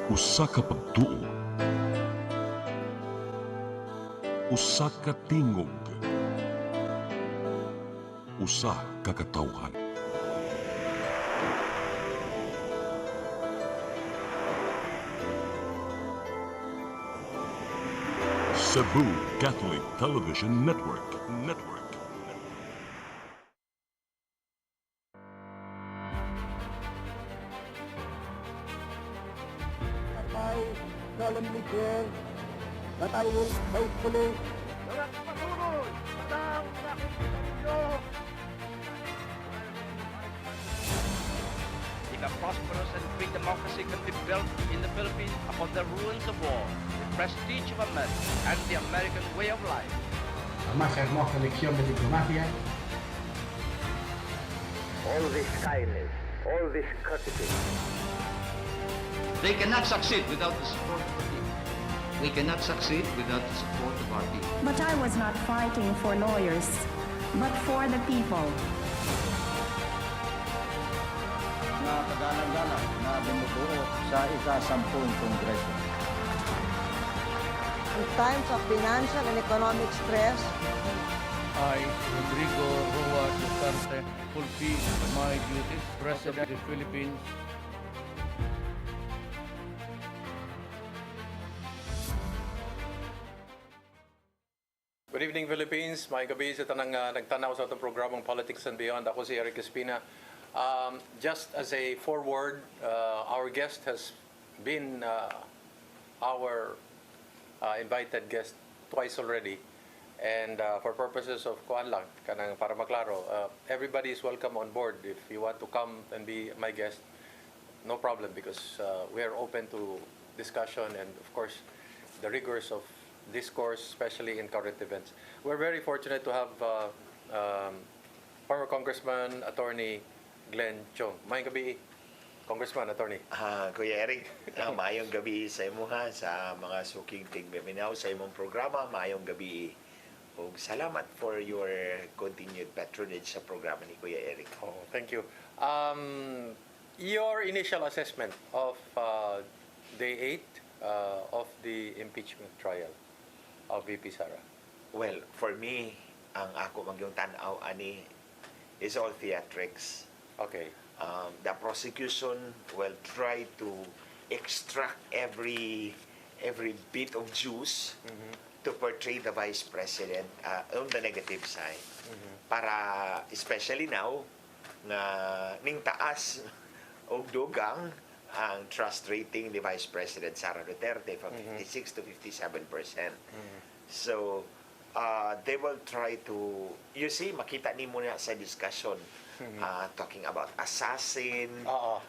Usa ka pagtuo, usa ka tingog, usa ka katawhan. Cebu Catholic Television Network. I solemnly swear that I will faithfully If a prosperous and free democracy can be built in the Philippines upon the ruins of war, the prestige of America, and the American way of life, La más hermosa lección de diplomacia. All this kindness, all this courtesy. They cannot succeed without the support of the people. We cannot succeed without the support of our people. But I was not fighting for lawyers, but for the people. Na kagalang-galang na bumubuo sa ika-10 Kongreso. In times of financial and economic stress, I, Rodrigo Roa Duterte, fulfill my duties as President of the Philippines. Good evening, Philippines. May gabi sa tanang nagtanaw sa itong programang Politics and Beyond. Ako si Eric Espina. Just as a forward, our guest has been our invited guest twice already. And for purposes of kuan lang, kanang para maklaro, everybody is welcome on board. If you want to come and be my guest, no problem, because we are open to discussion and, of course, the rigors of discourse, especially in current events. We're very fortunate to have former Congressman, Attorney Glenn Chong. Mayong gabi, Congressman, Attorney. Kuya Eric, maayong gabi sa imo ha, sa mga suking tigbiminaw sa imong programa. Maayong gabi. O salamat for your continued patronage sa programa ni Kuya Eric. Oh, thank you. Your initial assessment of Day 8 of the impeachment trial of VP Sara? Well, for me, ang ako magyong tanaw ani is all theatrics. Okay. The prosecution will try to extract every bit of juice to portray the vice president on the negative side. Para especially now nga ning taas og dugang ang trust rating ni Vice President Sara Duterte from 56 to 57%. So they will try to, you see, makita ni mo na sa discussion talking about assassin,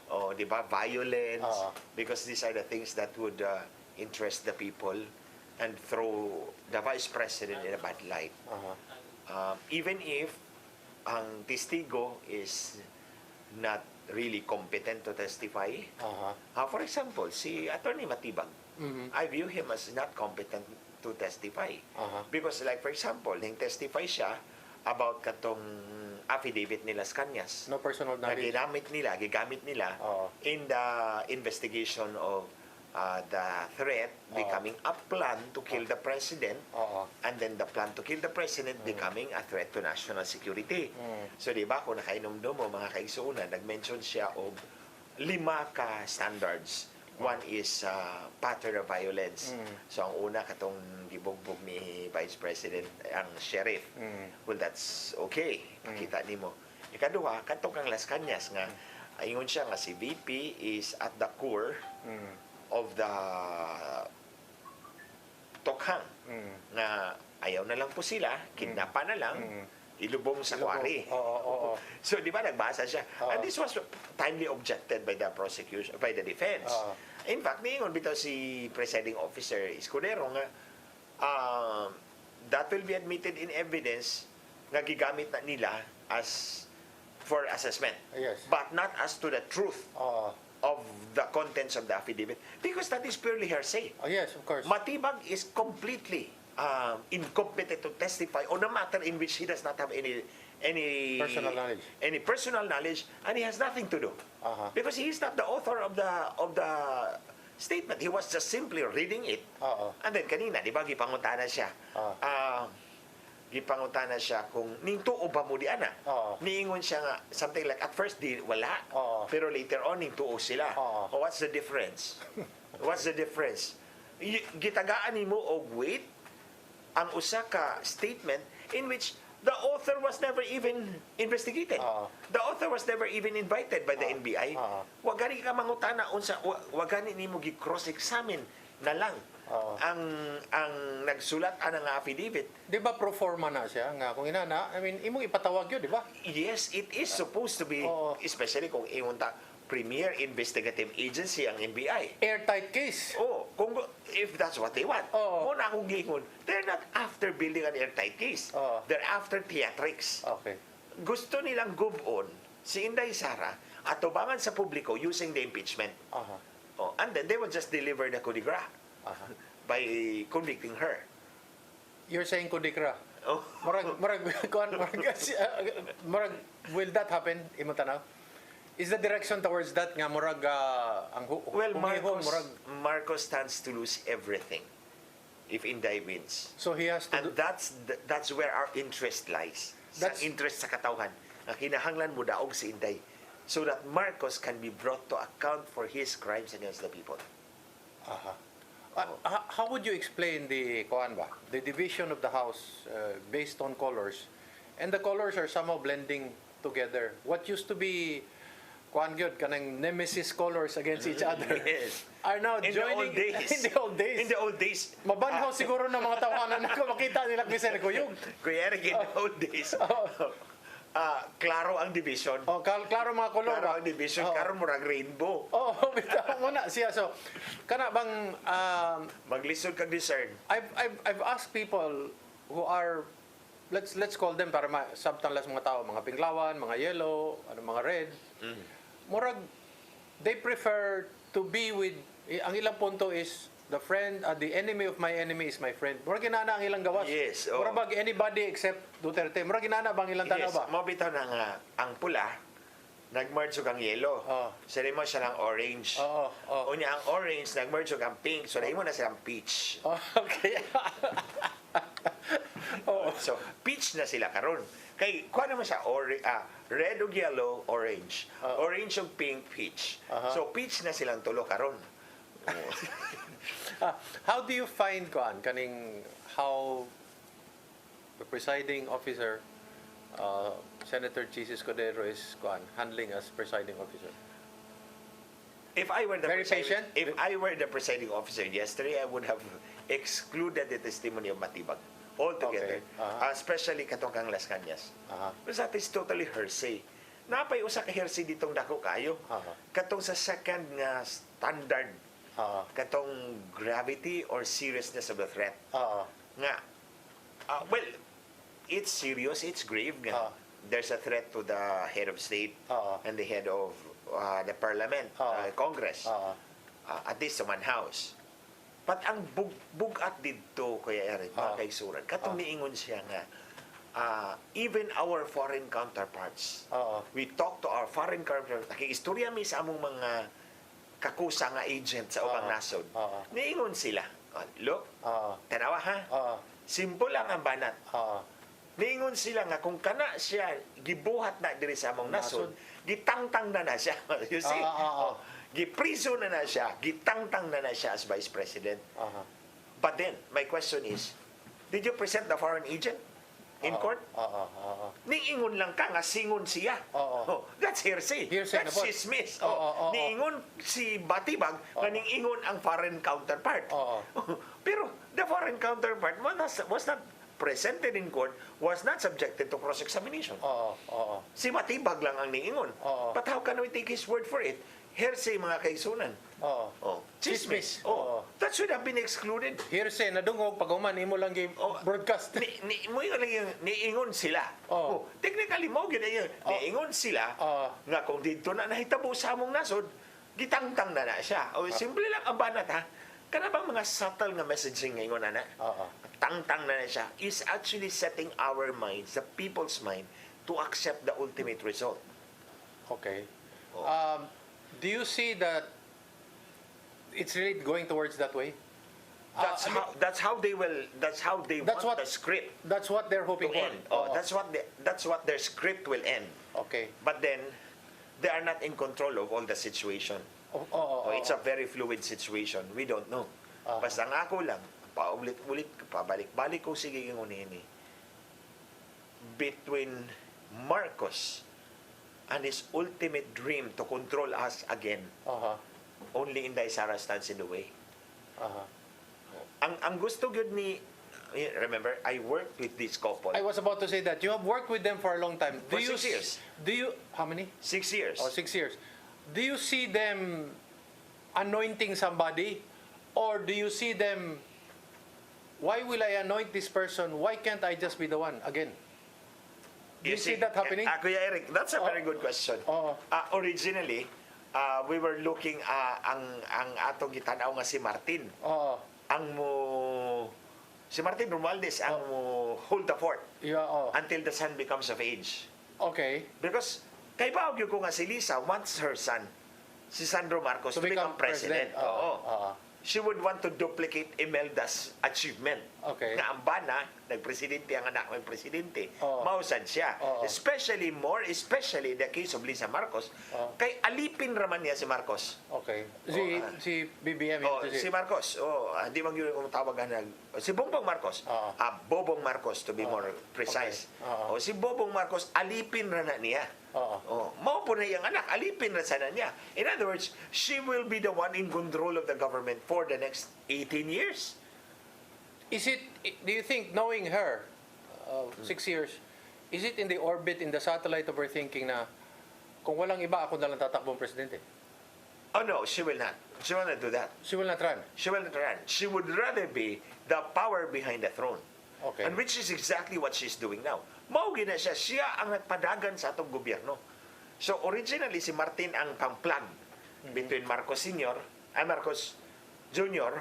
o di ba, violence, because these are the things that would interest the people and throw the Vice President in a bad light. Even if ang testigo is not really competent to testify. For example, si Attorney Matibag, I view him as not competent to testify. Because like for example, nang testify siya about katong affidavit nila sa Kanyas. No personal knowledge. Gigamit nila in the investigation of the threat becoming a plan to kill the president, and then the plan to kill the president becoming a threat to national security. So di ba, kung nakainom-dum mo mga kaigsuunan, nag-mention siya of 5 ka standards. One is pattern of violence. So ang una katong gibugbog ni Vice President ang sheriff. Well, that's okay. Pakita nimo. Ikaduha, katong kang Las Cañas nga ingon siya nga si VP is at the core of the tokhang na ayaw na lang po sila, kidnapa na lang, ilubong sa kwari. So di ba nagbasa siya? And this was timely objected by the prosecution, by the defense. In fact, niingon bitaw si presiding officer Escudero nga that will be admitted in evidence nga gigamit na nila as for assessment. Yes. But not as to the truth of the contents of the affidavit, because that is purely hearsay. Yes, of course. Matibag is completely incompetent to testify on a matter in which he does not have any personal knowledge, and he has nothing to do because he is not the author of the statement. He was just simply reading it. Oo. And then kanina, di ba, gipangutana siya. Gipangutana siya kung ning tuo ba mo di ana. Oo. Niingon siya nga something like at first di wala. Oo. Pero later on ning tuo sila. Oo. Oh, what's the difference? What's the difference? Gitagaan nimo og wait ang usa ka statement in which the author was never even investigated. The author was never even invited by the NBI. Wa gani ka mangutana unsa wa gani nimo gi cross-examine na lang ang nagsulat ana nga affidavit. Di ba pro forma na siya nga kung inana, I mean, imong ipatawag yun, di ba? Yes, it is supposed to be, especially kung ingon ta premier investigative agency ang NBI. Airtight case. Oh, kung if that's what they want. Muna akong giingon, they're not after building an airtight case. They're after theatrics. Okay. Gusto nilang gubon si Inday Sara at tubangan sa publiko using the impeachment. Oh, and then they will just deliver the coup de grace by convicting her. You're saying kudikra. Oh. Murag, will that happen, imo tanaw? Is the direction towards that nga murag ang Well, humihon, Marcos stands to lose everything if Inday wins. so he has to And that's where our interest lies. That's- Sa interest sa katawhan. Nga kinahanglan mo daog si Inday so that Marcos can be brought to account for his crimes against the people. how would you explain the kuan ba? The division of the house based on colors, and the colors are somehow blending together. What used to be kuan gyud kanang nemesis colors against each other Yes. are now In the joining old days. in the old days. In the old days. Mabanhaw siguro ng mga tawanan na makita nila minsan kuyog. Kuya Eric, in the old days, klaro ang division. Klaro mga color Klaro ba? ang division. Karon murag rainbow. Bitaw mo na siya. So, kana bang Maglisod kag discern. I've asked people who are let's call them para sabtan las mga tao, mga pinglawan, mga yellow, mga red. Murag they prefer to be with ang ilang punto is the friend, the enemy of my enemy is my friend. Murag ginana ang ilang gawas. Yes, Murag bag anybody except Duterte. Murag ginana bang ilang tanaw Yes, ba? mo bitaw na nga ang pula nag-merge og ang yellow. So mo siya ng orange. Unya ang orange nag-merge og ang pink. So mo na silang peach. Okay. So peach na sila karon. Kay kuha naman siya red ug yellow, orange. Orange ug pink, peach. So peach na silang tulo karon. How do you find kaning how the presiding officer Senator Chis Escudero is handling as presiding officer? If I were the Very patient? If I were the presiding officer yesterday, I would have excluded the testimony of Matibag altogether. Okay. Especially katong kang Las Cañas. Because that is totally hearsay. Napay usa ka hearsay ditong dako kayo. Katong sa second nga standard. Katong gravity or seriousness of the threat. Nga well, it's serious, it's grave nga. There's a threat to the head of state and the head of the parliament, Congress, at least sa one house. But ang bugat dito, Kuya Eric, mga kaisuran, katong niingon siya nga, even our foreign counterparts, we talk to our foreign counterparts, nakiistorya mi sa among mga kakusa nga agent sa ubang nasod. Niingon sila, look, tanawa ha, simple lang ang banat. Niingon sila nga kung kana siya gibuhat na diri sa among nasod, gitangtang na siya. You see? Gipriso na siya, gitangtang na siya as Vice President. But then, my question is, did you present the foreign agent in court? Niingon lang ka nga singon siya. That's hearsay. That's chismis. Niingon si Batibag nga niingon ang foreign counterpart. Pero the foreign counterpart was not presented in court, was not subjected to cross-examination. Si Batibag lang ang niingon. But how can we take his word for it? Hearsay, mga kaisunan. Chismis. That should have been excluded. Hearsay, nadungog, pag uman, imo lang broadcast. Niingon sila. Technically, mo niingon sila nga kung dito na nahitabo sa among nasod, gitangtang na siya. Simple lang ang banat ha. Kana bang mga subtle nga messaging ngayon na tangtang na siya is actually setting our minds, the people's mind, to accept the ultimate result. Okay. Do you see that it's really going towards that way. That's how they want the script That's what they're to hoping for. end. That's what their script will end. Okay. But then they are not in control of all the situation. It's a very fluid situation. We don't know. Basta ang ako lang, paulit-ulit, pabalik-balik ko sige yung unini. Between Marcos and his ultimate dream to control us again, only Inday Sara stands in the way. Ang gusto good ni, remember, I worked with this couple. I was about to say that you have worked with them for a long time. For 6 years. Do you how many? 6 years. 6 years. Do you see them anointing somebody, or do you see them? Why will I anoint this person? Why can't I just be the one again? Do you see that happening? Kuya Eric, that's a very good question. Originally, we were looking ang atong gitanaw nga si Martin. Si Martin Romualdez ang mo hold the fort until the son becomes of age. Okay. Because kay baog yung ko nga si Lisa wants her son, si Sandro Marcos, to become president. She would want to duplicate Imelda's achievement. Okay. Nga ang bana, nagpresidente ang anak ng presidente, mausad siya. Especially the case of Lisa Marcos, kay alipin raman niya si Marcos. Okay. Si BBM. Si Marcos. Di man yun kung tawagan si Bongbong Marcos. Bobong Marcos, to be more precise. Okay. Si Bobong Marcos, alipin ra na niya. Mao po na iyang anak, alipin na sana niya. In other words, she will be the one in control of the government for the next 18 years. Do you think, knowing her, 6 years, is it in the orbit, in the satellite of her thinking na kung walang iba, ako na lang tatakbong presidente? Oh no, she will not. She will not do that. She will not run? She will not run. She would rather be the power behind the throne. Okay. And which is exactly what she's doing now. Maugi na siya ang nagpadagan sa atong gobyerno. So originally si Martin ang pang-plug between Marcos Sr. and Marcos Jr.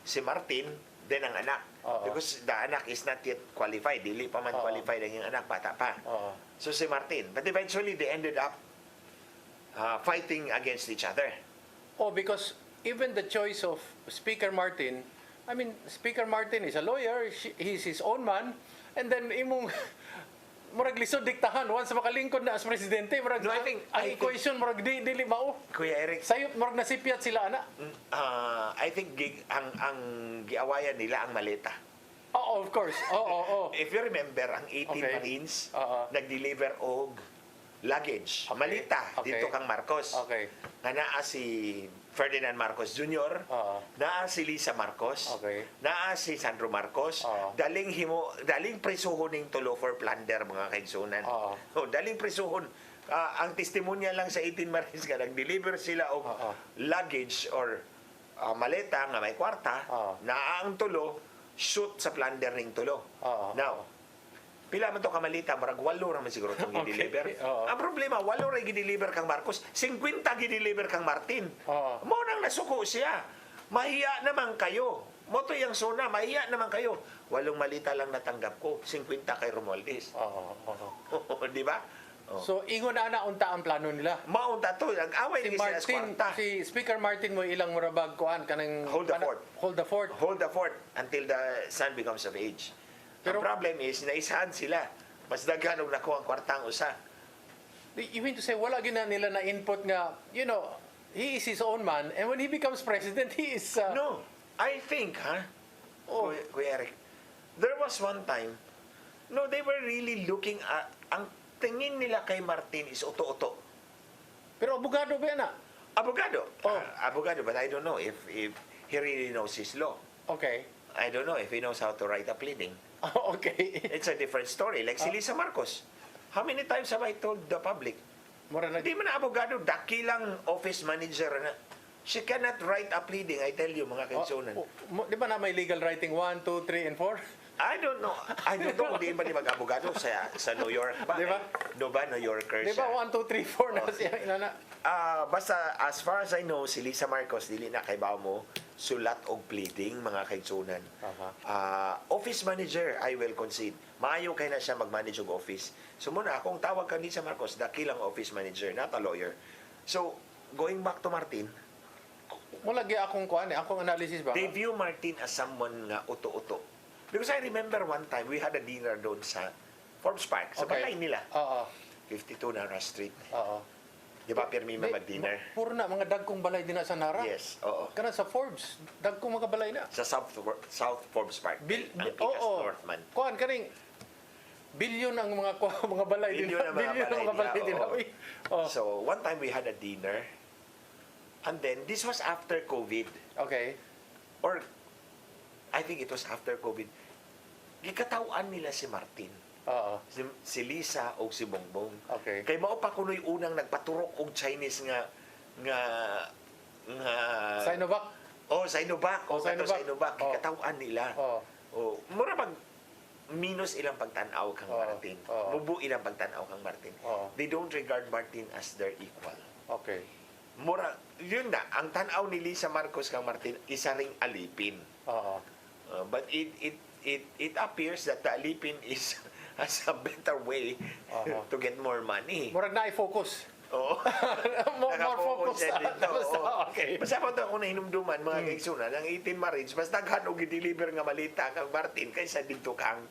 Si Martin, then ang anak. Because the anak is not yet qualified. Dili pa man qualified ang yung anak, bata pa. So si Martin. But eventually they ended up fighting against each other. Because even the choice of Speaker Martin, I mean, Speaker Martin is a lawyer, he's his own man, and then imong murag lisod diktahan once makalingkod na as presidente, murag No, I think equation murag dili mao. Kuya Eric, sayop murag nasipyat sila ana. I think ang giawayan nila ang maleta. Of course. If you remember, ang 18 Marines nag-deliver og luggage, malita dito kang Marcos. Nga naa si Ferdinand Marcos Jr., naa si Lisa Marcos, naa si Sandro Marcos, daling prisuhon ning tulo for plunder, mga kaigsunan. Daling prisuhon. Ang testimonya lang sa 18 Marines nga nag-deliver sila og luggage or maleta nga may kwarta, naa ang tulo shoot sa plunder ning tulo. Now, pila man to kamalita, marag 8 raman siguro itong gideliver. Ang problema, 8 ray gideliver kang Marcos, 50 gideliver kang Martin. Mo nang nasuko siya. Mahiya naman kayo. Mo to yung sona, mahiya naman kayo. 8 malita lang natanggap ko, 50 kay Romualdez. Di ba? So, ingon na unta ang plano nila. Maunta to, nag-away Si Martin, si Speaker Martin mo ilang murabag kuan kanang hold the fort. Hold the fort. Hold the fort until the son becomes of age. Pero ang problem is, naisahan sila. Mas daghan og nakuha ang kwartang usa. You mean to say, wala gina nila na input nga, he is his own man, and when he becomes president, he is... No, I think, Kuya Eric, there was one time, they were really looking at, ang tingin nila kay Martin is uto-uto. Pero abogado ba na? Abogado. Abogado, but I don't know if he really knows his law. Okay. I don't know if he knows how to write a pleading. Okay. It's a different story. Like si Lisa Marcos. How many times have I told the public? Hindi man na abogado, dakilang office manager na. She cannot write a pleading, I tell you, mga kaigsunan. Di ba na may legal writing 1, 2, 3, and 4? I don't know. I don't know kung di ba mag-abogado sa New York ba? Di ba? No ba, New Yorker Di siya? ba 1, 2, 3, 4 na siya? Inana? Basta, as far as I know, si Lisa Marcos, dili na kay mo sulat og pleading, mga kaigsunan. Office manager, I will concede. Maayo kay na siya mag-manage og office. So muna, akong tawag ka Lisa Marcos, dakilang office manager, not a lawyer. So, going back to Martin, Wala gi akong kuan akong analysis ba? They view Martin as someone nga uto-uto. Because I remember one time, we had a dinner doon sa Forbes Park, sa balay nila. Oo. 52 Nara Street. Oo. Di ba, pirmi mag-dinner? Puro na mga dagkong balay din na sa Nara. Yes, oo. Kana sa Forbes, dagkong mga balay na. Sa South Forbes Park. ang Kikas Northman. Kuan kaning bilyon ang mga mga balay din. Bilyon ang mga balay nila, oo. Uy. Oh. So, one time we had a dinner, and then, this was after COVID. Okay. Or, I think it was after COVID. Gikatawan nila si Martin. Oo. Si Lisa o si Bongbong. Okay. Kay mao pa kunoy unang nagpaturok og Chinese nga Sinovac. Sinovac. Sinovac. Gikatawan nila. Mura pag minus ilang pagtanaw kang Martin. Mubo ilang pagtanaw kang Martin. They don't regard Martin as their equal. Okay. Mura, yun na, ang tanaw ni Lisa Marcos kang Martin, isa ring alipin. Oo. But it appears that the alipin has a better way to get more money. Murag na i-focus. Oo. more focus siya dito. Okay. Basta pa ito ako na hinumduman, mga kaigsunan, ang 18 Marines, mas daghan o gideliver nga malita kang Martin kaysa dito kang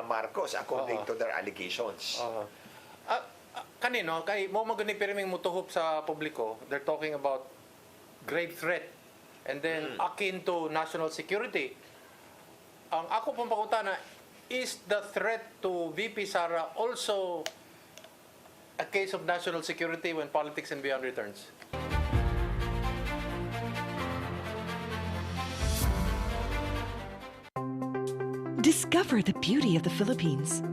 Marcos, according to their allegations. Kanino, kay mo magani pirming mutuhop sa publiko, they're talking about grave threat and then akin to national security. Ang ako pong pakutana, is the threat to VP Sara also a case of national security when Politics and Beyond returns? Discover the beauty of the Philippines.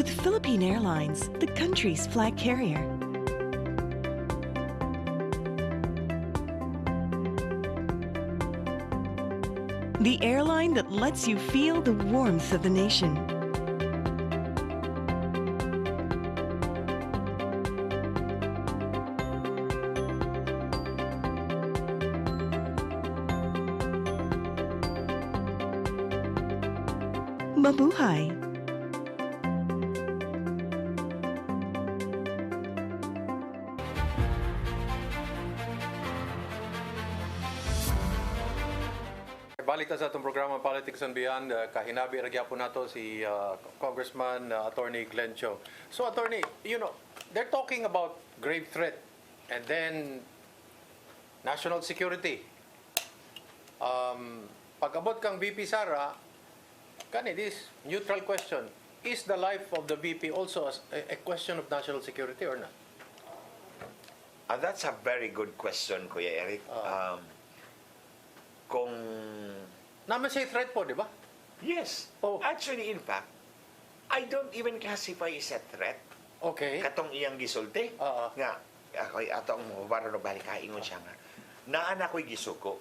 With Philippine Airlines, the country's flag carrier. The airline that lets you feel the warmth of the nation. Mabuhay! Balik ta sa itong programa Politics and Beyond. Kahinabi ragya po nato si Congressman Attorney Glenn Cho. So Attorney, they're talking about grave threat and then national security. Pag-abot kang VP Sara, this neutral question, is the life of the VP also a question of national security or not? That's a very good question, Kuya Eric. Kung naman siya threat po, di ba? Yes. Actually, in fact, I don't even classify as a threat. Okay. Katong iyang gisulti. Nga, ako'y atong mabaro na balik kaingon siya nga. Naan ako'y gisuko.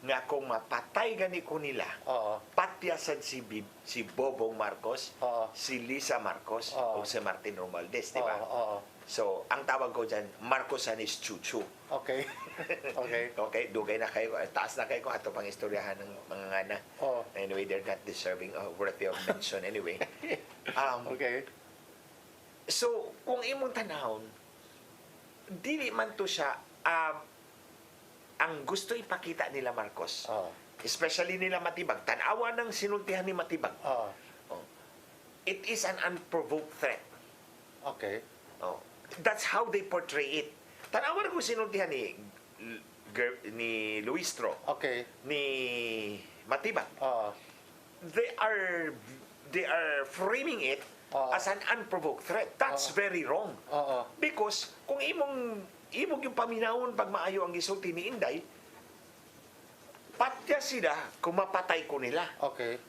Nga kung mapatay gani ko nila, patyasan si Bobong Marcos, si Lisa Marcos, o si Martin Romualdez, di ba? So, ang tawag ko dyan, Marcosanis Chuchu. Okay. Okay, dugay na kayo. Taas na kayo kung ato pang istoryahan ng mga ngana. Anyway, they're not deserving worthy of mention anyway. Okay. So, kung imong tanahon, dili man to siya ang gusto ipakita nila Marcos. Especially nila Matibag. Tanawa ng sinultihan ni Matibag. It is an unprovoked threat. Okay. That's how they portray it. Tanawa na kung sinultihan ni Luistro. Okay. Ni Matibag. They are framing it as an unprovoked threat. That's very wrong. Because kung imong yung paminawon pag maayo ang gisulti ni Inday, patya sila kung mapatay ko nila. Okay.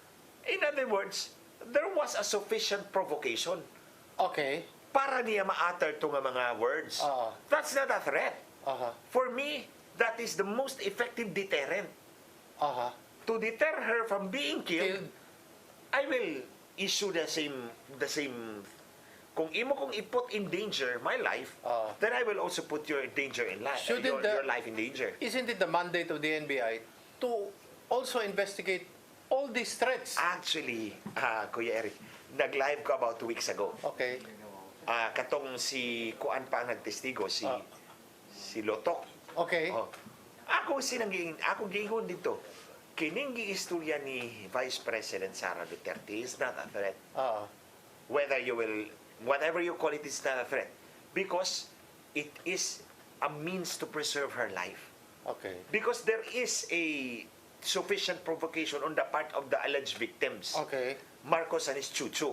In other words, there was a sufficient provocation. Okay. Para niya ma-utter itong mga words. That's not a threat. For me, that is the most effective deterrent. To deter her from being killed, I will issue the same kung imo kong i-put in danger my life, then I will also put your danger in life, Shouldn't your life in danger. Isn't it the mandate of the NBI to also investigate all these threats? Actually, Kuya Eric, nag-live ko about 2 weeks ago. Okay. Katong si Kuan pa ang nagtestigo, si Lotok. Okay. Ako giingon dito. Kining giistorya ni Vice President Sara Duterte is not a threat. Whatever you call it is not a threat. Because it is a means to preserve her life. Okay. Because there is a sufficient provocation on the part of the alleged victims. Okay. Marcos and his chuchu.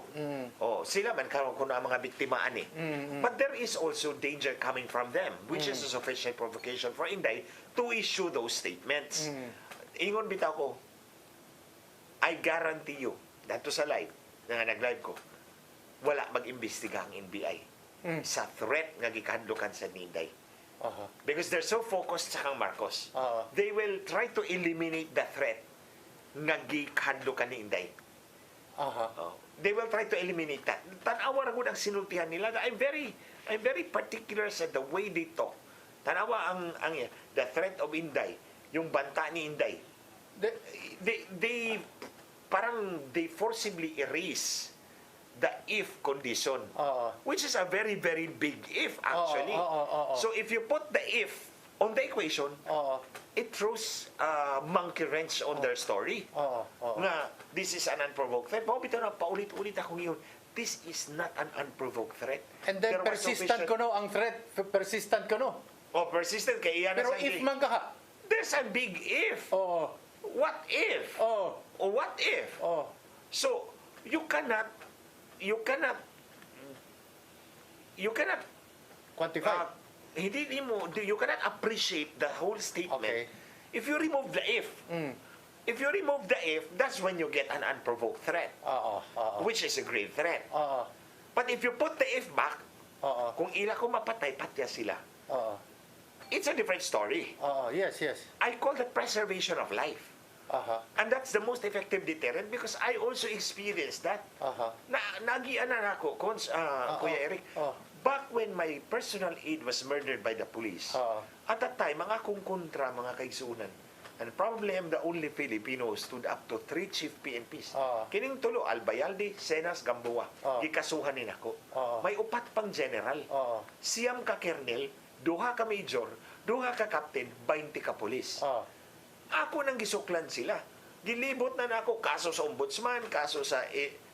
Sila man karon kuno ang mga biktimaan eh. But there is also danger coming from them, which is a sufficient provocation for Inday to issue those statements. Ingon bitaw ko, I guarantee you, dato sa live, nga nag-live ko, wala mag-imbestiga ang NBI sa threat nga gikahadlokan sa Inday. Because they're so focused sa kang Marcos. They will try to eliminate the threat nga gikahadlokan ni Inday. They will try to eliminate that. Tanawa ra gud ang sinultihan nila. I'm very particular sa the way they talk. Tanawa ang the threat of Inday, yung banta ni Inday. They forcibly erase the if condition, which is a very, very big if actually. So if you put the if on the equation, it throws a monkey wrench on their story. Nga, this is an unprovoked threat. Bitaw na paulit-ulit ako ngayon, this is not an unprovoked threat. And then persistent ko no ang threat. Persistent ko no. Persistent kay iyan. Pero if man ka, there's a big if. What if? What if? So, you cannot quantify. You cannot appreciate the whole statement if you remove the if. If you remove the if, that's when you get an unprovoked threat, which is a grave threat. But if you put the if back, kung ila ko mapatay, patya sila. It's a different story. Yes. I call that preservation of life. And that's the most effective deterrent because I also experienced that. Nagianan ako, Kuya Eric. Back when my personal aide was murdered by the police, at that time, mga akong kontra, mga kaigsunan, and probably I'm the only Filipino who stood up to 3 chief PNPs. Kining tulo, Albayalde, Senas, Gamboa. Gikasuhan din ako. May upat pang general. Siyam ka kernel, 2 ka major, 2 ka captain, 20 ka polis. Ako nang gisuklan sila. Gilibot na ako, kaso sa ombudsman, kaso sa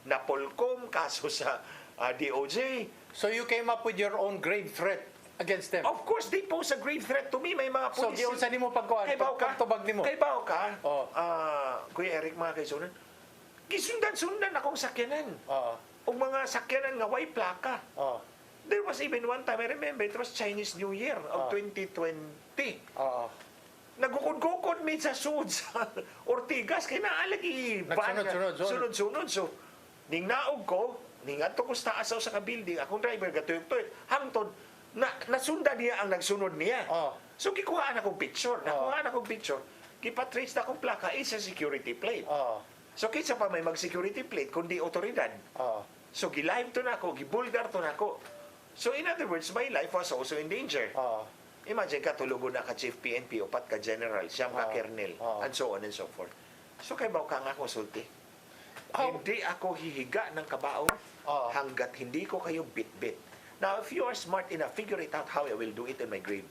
Napolcom, kaso sa DOJ. So you came up with your own grave threat against them? Of course, they pose a grave threat to me. May mga So, police. giunsa nimo pagkuhan? Pagtubag nimo? Kay bao ka, Kuya Eric, mga kaisunan, gisundan-sundan akong sakyanan. O mga sakyanan nga way plaka. There was even one time, I remember, it was Chinese New Year of 2020. Nagukod-gukod min sa sud sa Ortigas, kaya naalagi sunod-sunod. So, ning naog ko, ning ato ko sa asaw sa ka-building, akong driver, gatuyog-tuyog, hangtod, nasunda niya ang nagsunod niya. So, kikuhaan akong picture. Kipatrace na akong plaka, it's a security plate. So, kinsa pa may mag-security plate, kundi otoridad. So, gilive to na ako, gibulgar to na ako. So, in other words, my life was also in danger. Imagine ka, tulugo na ka chief PNP, 4 ka general, siyam ka kernel, and so on and so forth. So, kay baw ka nga konsulti. Hindi ako hihiga ng kabaong hanggat hindi ko kayo bit-bit. Now, if you are smart enough, figure it out how I will do it in my grave.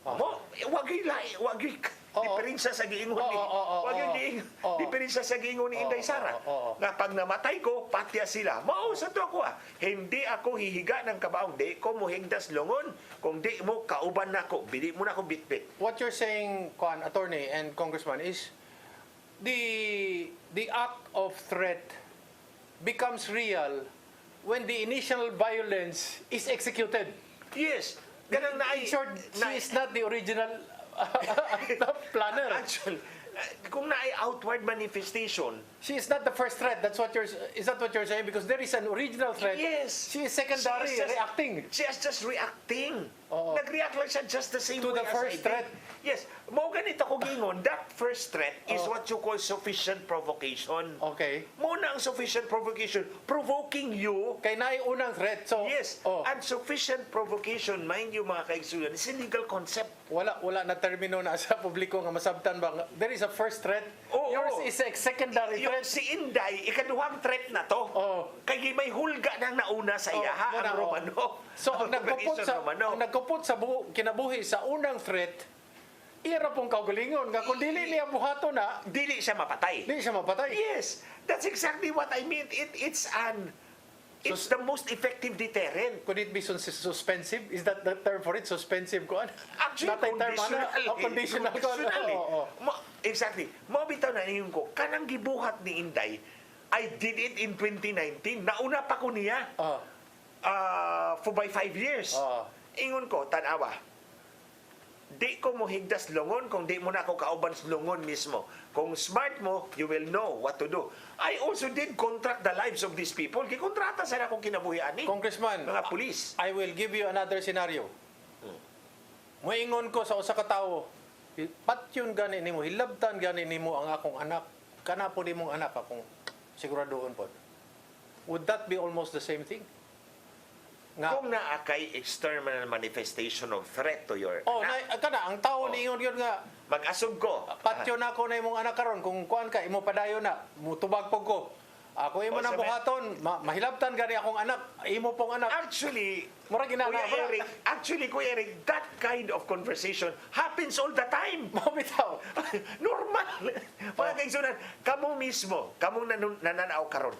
Wag yung diferensya sa giingon ni. Wag yung diferensya sa giingon ni Inday Sara. Nga pag namatay ko, patya sila. Mao sa to ako Hindi ako hihiga ng kabaong. Di ko mo higdas lungon. Kung di mo kauban na ako, bili mo na ako bit-bit. What you're saying, Attorney and Congressman, is the act of threat becomes real when the initial violence is executed. Yes. Ganang In short, she is not the original planner. Actually, kung naay outward manifestation, she is not the first threat. Is that what you're saying? Because there is an original threat. Yes. She is secondary, reacting. She is just reacting. nag-react lang siya just the same To way the as first I did. threat. Yes. Mo ganito ko gingon, that first threat is what you call sufficient provocation. Okay. Muna ang sufficient provocation, provoking you. Kay naay unang threat. So, Yes. oh, And sufficient provocation, mind you mga kaigsunan, is a legal concept. wala na termino na sa publiko nga masabtan ba nga, there is a first threat. Oo. Yours is a secondary Yung threat. si Inday, ikaduhang threat na to. Oh. Kaya may hulga nang nauna sa iya, ha, muna, ang Romano. So ang nagkupot sa Romano. kinabuhi sa unang threat, ira pong kaugalingon nga kung dili niya buhato na, Dili siya mapatay. dili siya mapatay. Yes, that's exactly what I mean. It's the most effective deterrent. Could it be suspensive? Is that the term for it? Suspensive ko? Actually, Natay term, conditional. ano? Oh, conditional ko. Conditional, eh. Oo. Exactly. Mo bitaw na niyon ko, kanang gibuhat ni Inday, I did it in 2019. Nauna pa ko niya. Oh. For by 5 years. Oo. Ingon ko, tanawa, di ko mo higdas lungon kung di mo na ako kauban sa lungon mismo. Kung smart mo, you will know what to do. I also did contract the lives of these people. Gikontrata sana akong kinabuhian ni. Congressman, Mga pulis. I will give you another scenario. Moingon ko sa usa ka tawo, patyon gani nimo, hilabtan gani nimo ang akong anak. Kana po nimong anak akong siguraduhon po. Would that be almost the same thing? Nga, Kung naa kay external manifestation of threat to your anak, kana ang tawo niingon yun nga, mag-asog ko. patyo na ako na imong anak karon kung kuan ka imo padayon na, mutubag po ko. Ako imo O, nang sabi- buhaton, mahilabtan gani akong anak, imo pong anak. Actually, Mura ginana Kuya Eric, that kind of conversation happens all the time. Mabitaw. Normal. Mga kaigsunan, kamo mismo, kamo nananaw karon.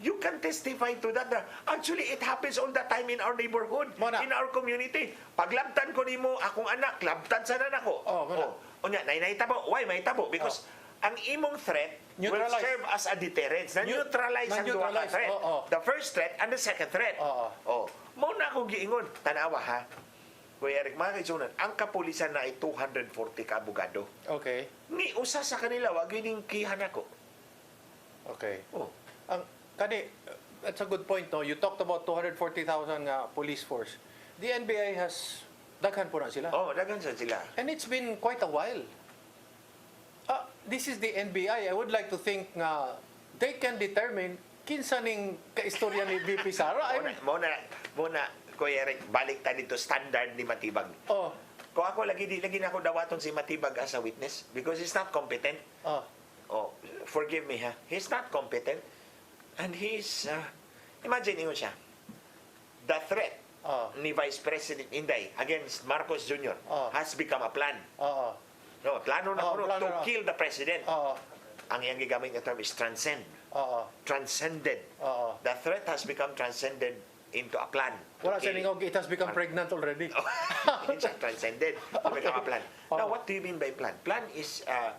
You can testify to that. Actually, it happens all the time in our neighborhood, Muna. in our community. Paglabtan ko nimo akong anak, labtan sa nako. Oh, muna. Unya, nay tabo. Why may tabo? Because ang imong threat will Neutralize. serve as a deterrent. Na-neutralize ang duha ka Na-neutralize. threat. Oo. The first threat and the second threat. Oo. Mo na akong giingon. Tanawa ha. Kuya Eric, mga kaigsunan, ang kapulisan na ay 240 ka abogado. Okay. Ni usa sa kanila, wag yun yung kihan ako. Okay. Oh. Ang kani, that's a good point, no? You talked about 240,000 nga police force. The NBI has daghan po na sila. Oh, dagan sa sila. And it's been quite a while. This is the NBI. I would like to think nga they can determine kinsa ning kaistorya ni VP Sara. I mean, Muna, Kuya Eric, balik ta dito standard ni Matibag. oh, Kung ako lagi na ako dawaton si Matibag as a witness because he's not competent. oh, Oh, forgive me ha. He's not competent. And he's, imagine mo siya. The threat ni Vice President Inday against Marcos Jr. has become a plan. oh, No, plano na kuno plano to na. kill the president. oh, Ang iyang gigamit na term is transcend. oh, Transcended. oh. The threat has become transcended into a plan. to Wala sa kill. ningog, it has become pregnant already. It's transcended to become a plan. Now, Oh. what do you mean by plan? Plan is a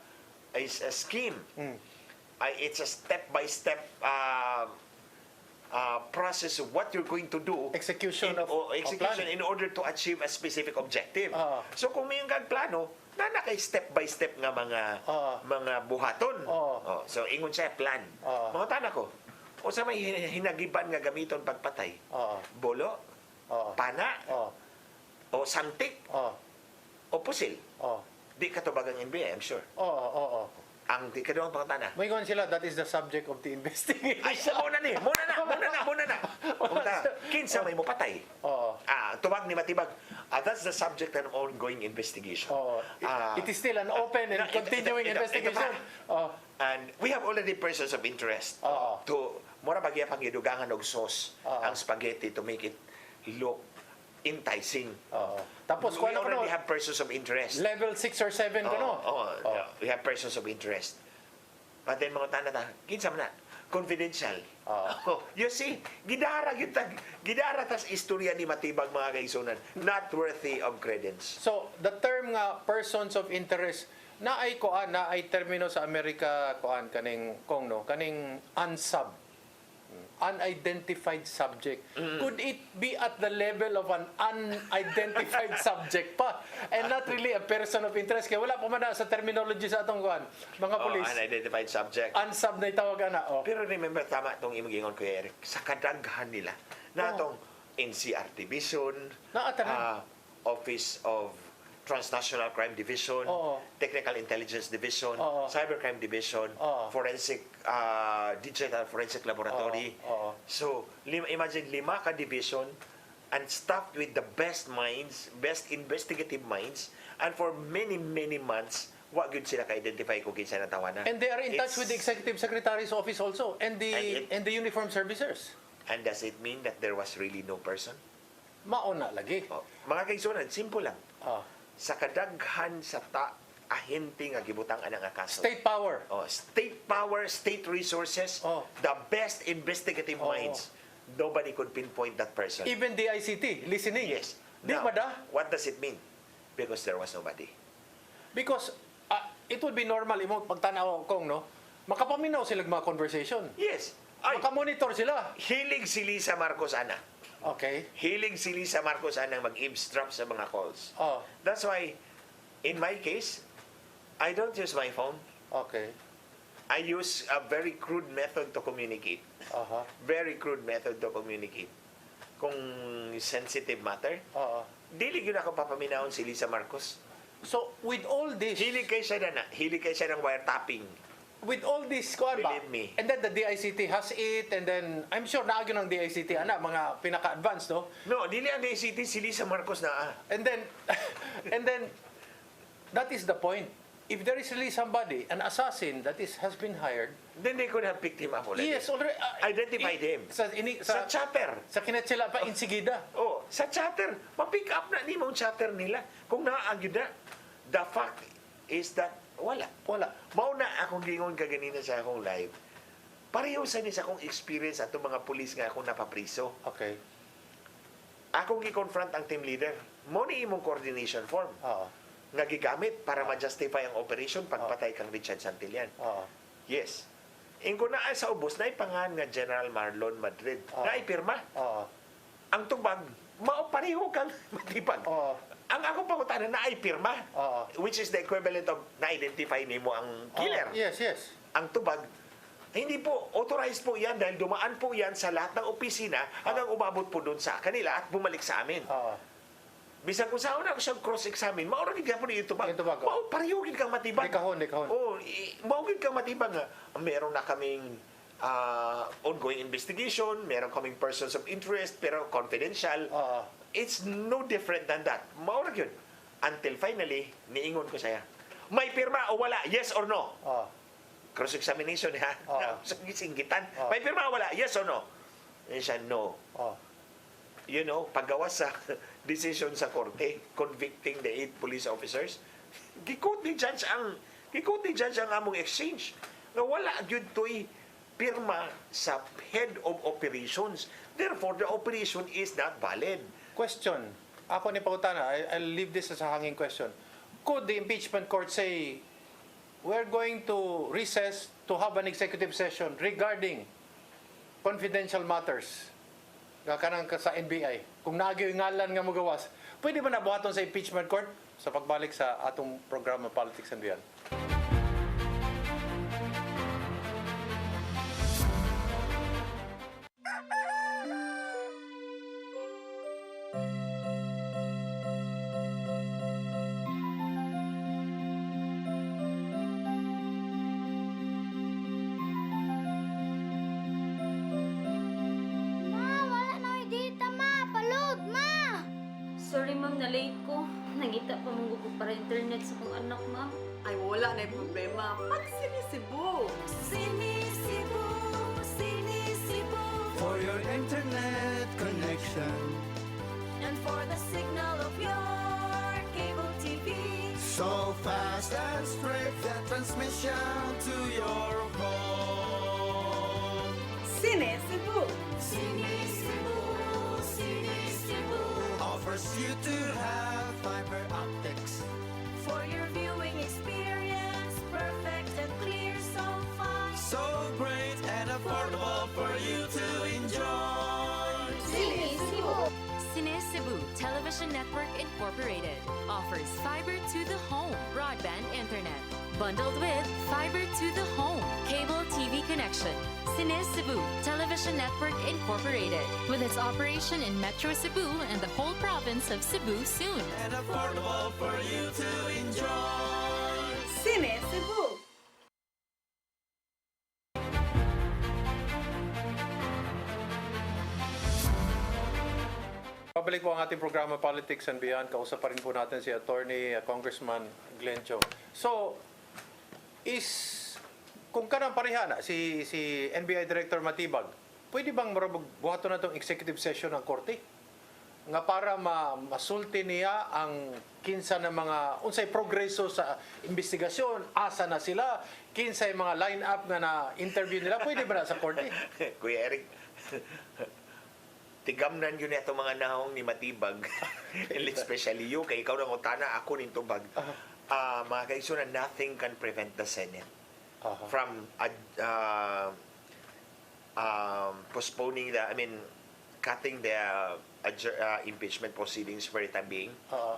scheme. It's a step-by-step process of what you're going to do. Execution of execution plan. in order to achieve a specific objective. Oo. So kung may kag plano, kay step-by-step nga mga buhaton. Oo. Oh, so ingon siya plan. Oo. Mga tanan ko. O sa may hinagiban nga gamiton pagpatay. Oo. Bolo, Oh, pana, oh, o santik, oh, o pusil. oh, Di katubag ang NBA, I'm sure. oh, oh, oh. Ang di kaduang pangtana. May gon sila, that is the subject of the investigation. Ay, muna na. Kinsa may mo patay. Oo. Tubag ni Matibag. That's the subject of an ongoing investigation. Oh, it is still an open and continuing investigation. Oh, And we have already persons of interest Oo. to mura bagya pang gidugangan og sauce Oo. ang spaghetti to make it look enticing. oh. Tapos We kuan ako already no, have persons of interest. level 6 or 7 ko no. Yeah, we have persons of interest. But then mga tanda kinsa man na confidential. You see, gidara tas istorya ni Matibag mga kaigsunan, not worthy of credence. So, the term nga persons of interest na ay termino sa Amerika kaning unsub, unidentified subject. Could it be at the level of an unidentified subject pa and not really a person of interest? Kaya wala pa man na sa terminology sa atong mga police. Unidentified subject. Unsub na itawag na. Pero remember, tama itong imagingon ko, Eric, sa kadaghan nila, na itong NCR Division, Office of Transnational Crime Division, Oo. Technical Intelligence Division, Oo. Cybercrime Division, Oo. Forensic Digital Forensic Laboratory. Oo. So, imagine 5 ka division and staffed with the best minds, best investigative minds, and for many, many months, wa gyud sila ka-identify kung kinsa natawanan. And they are in touch with the Executive Secretary's office also and And the uniformed servicers. And does it mean that there was really no person? Mauna lagi. Oh, mga kaigsunan, simple lang. Ah. Sa kadaghan sa ahente nga gibutang anang kaso. State power. Oh, state power, state resources, Oh. the best investigative Oh. minds. Nobody could pinpoint that person. Even the ICT, listening. Yes. Di Now, ba da? what does it mean? Because there was nobody. Because it would be normal, imo pagtanaw kong, no? Makapaminaw sila mga conversation. Yes. Ay, Makamonitor sila. hilig si Lisa Marcos ana. Okay. Hilig si Lisa Marcos anang mag-eavesdrop sa mga calls. Oh, That's why, in my case, I don't use my phone. okay. I use a very crude method to communicate. Aha. Very crude method to communicate. Kung sensitive matter, Oo. dili yun ako papaminahon si Lisa Marcos. So, with all this, Hilig kay siya ng wiretapping. with all this, kuan ba? Believe me. And then the DICT has it, and then, I'm sure naagyo ng DICT, mga pinaka-advanced, no? No, dili ang DCT si Lisa Marcos na And then, and then, that is the point. If there is really somebody, an assassin that has been hired, then they could have picked him up already. yes, already, Identified him. Sa chatter. Sa kinatsila pa, insigida. Oh, sa chatter. Ma-pick up na ni mo ang chatter nila. Kung naagyo na, the fact is that wala. Wala. Mao na akong gingon kaganina sa akong live. Pareho sa ni sa akong experience ato mga pulis nga akong napapriso. Okay. Akong gi-confront ang team leader. Mo ni imong coordination form Oo. nga gigamit para ma-justify ang operation pagpatay kang Richard Santillan. Oo. Yes. Ingko na sa ubos na ipangan nga General Marlon Madrid. Na ipirma. Oo. Ang tubag, mao pareho kang matibag. Oo. Ang akong pangutanan na ay pirma, Oo. which is the equivalent of na-identify nimo ang killer. Yes, yes. Ang tubag, hindi po, authorized po yan dahil dumaan po yan sa lahat ng opisina hanggang umabot po doon sa kanila at bumalik sa amin. Oo. Bisan kung saan ako siyang cross-examine, mauragin ka po yung tubag. Yung tubag, oh. Parehugin kang matibag. Di kahon. Oo, maugin kang matibag nga. Meron na kaming ongoing investigation, meron kaming persons of interest, pero confidential. Oo. It's no different than that. Maurag yun. Until finally, niingon ko siya, may pirma o wala? Yes or no? Oo. Cross-examination ha? Oo. Sa singgitan. Oo. May pirma o wala? Yes or no? And siya, no. Oo. You know, paggawa sa decision sa korte convicting the 8 police officers, gikot ni judge ang among exchange. Nga wala gyud toy pirma sa head of operations. Therefore, the operation is not valid. Question. Ako ni Pautana, I'll leave this as a hanging question. Could the impeachment court say, we're going to recess to have an executive session regarding confidential matters kanang sa NBI? Kung nagyo ngalan nga magawas, pwede ba nabuhaton sa impeachment court sa pagbalik sa atong programa Politics and Beyond? Sorry ma'am, na-late ko. Nangita pa mong ko para internet sa kong anak, ma'am. Ay, wala na yung problema. Pag sinisibo. Sinisibo, sinisibo. For your internet connection. And for the signal of your cable TV. So fast and straight, the transmission to your home. Sinisibo. Sinisibo, Sinisibo offers you to have fiber optics. For your viewing experience, perfect and clear, so fast. So great and affordable for you to enjoy. Sinisibo. Sinisibo Television Network Incorporated offers fiber to the home broadband internet. Bundled with fiber to the home, cable TV connection. Cine Cebu Television Network Incorporated, with its operation in Metro Cebu and the whole province of Cebu soon. And affordable for you to enjoy. Cine Cebu. Pabalik po ang ating programa Politics and Beyond. Kausap pa rin po natin si Attorney Congressman Glenn Chong. So, kung kanang pareha na si NBI Director Matibag, pwede bang buhaton na itong executive session ng korte? Nga para masulti niya ang kinsa ng mga unsay progreso sa investigasyon, asa na sila, kinsay mga line-up nga na-interview nila, pwede ba na sa korte? Kuya Eric, tigamnan yun itong mga nahong ni Matibag. Especially you, kay ikaw nang utana, ako nin tubag. Mga kaisunan, nothing can prevent the Senate from postponing cutting the impeachment proceedings for the time being,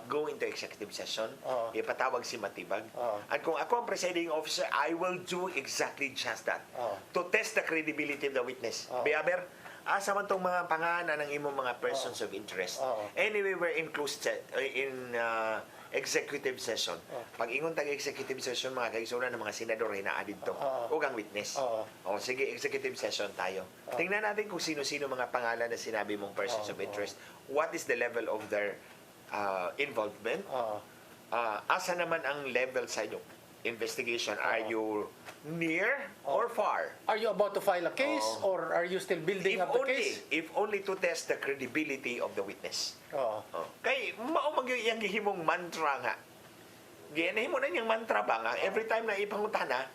go into executive session, ipatawag si Matibag. At kung ako ang presiding officer, I will do exactly just that. To test the credibility of the witness. Beaber, asa man tong mga pangalan ng imong mga persons of interest. Anyway, we're included in executive session. Pag ingon tag executive session, mga kaigsunan ng mga senador ay naadid to. O ang witness. Sige, executive session tayo. Tingnan natin kung sino-sino mga pangalan na sinabi mong persons of interest. What is the level of their involvement? Asa naman ang level sa inyong investigation? Are you near or far? Are you about to file a case or are you still building up the case? If only to test the credibility of the witness. Kay mao yung gihimong mantra nga. Ginahimo na niyang mantra ba nga every time na ipangutana,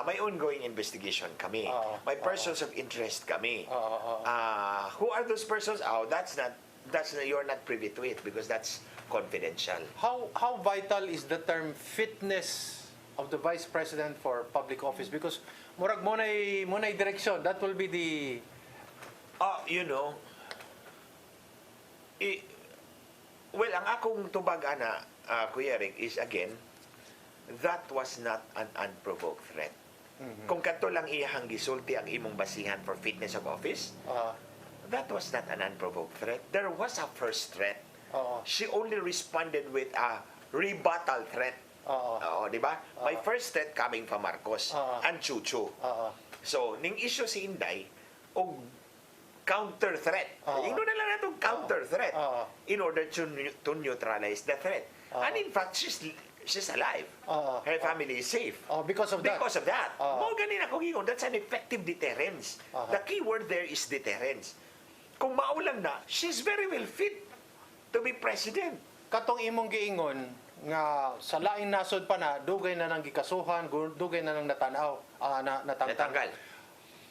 may ongoing investigation kami. May persons of interest kami. Who are those persons? You're not privy to it because that's confidential. How vital is the term fitness of the Vice President for public office? Because murag mo na direction, that will be the well, ang akong tubag ana, Kuya Eric, is again, that was not an unprovoked threat. Kung kanto lang iyahang gisulti ang imong basihan for fitness of office, that was not an unprovoked threat. There was a first threat. She only responded with a rebuttal threat. Di ba? May first threat coming from Marcos and Chuchu. So, ning issue si Inday og counter threat. Ingno na lang natong counter threat in order to neutralize the threat. And in fact, she's alive. Her family is safe. Because of that. Mo ganin ako gingon, that's an effective deterrence. The key word there is deterrence. Kung maulang na, she's very well fit to be president. Katong imong giingon nga sa laing nasod pa na dugay na nang gikasuhan, dugay na nang natanaw, natangtanggal.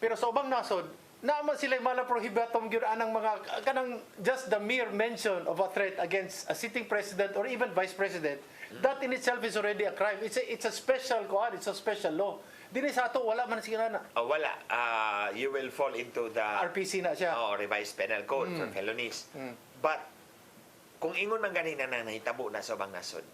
Pero sa ubang nasod, naman sila malaprohibitom gyud anang mga kanang just the mere mention of a threat against a sitting president or even vice president, that in itself is already a crime. It's a special it's a special law. Dili sa ato wala man siguro na. Wala. You will fall into the RPC na siya. Revised Penal Code for felonies. But kung ingon man ganina na nahitabo na sa ubang nasod,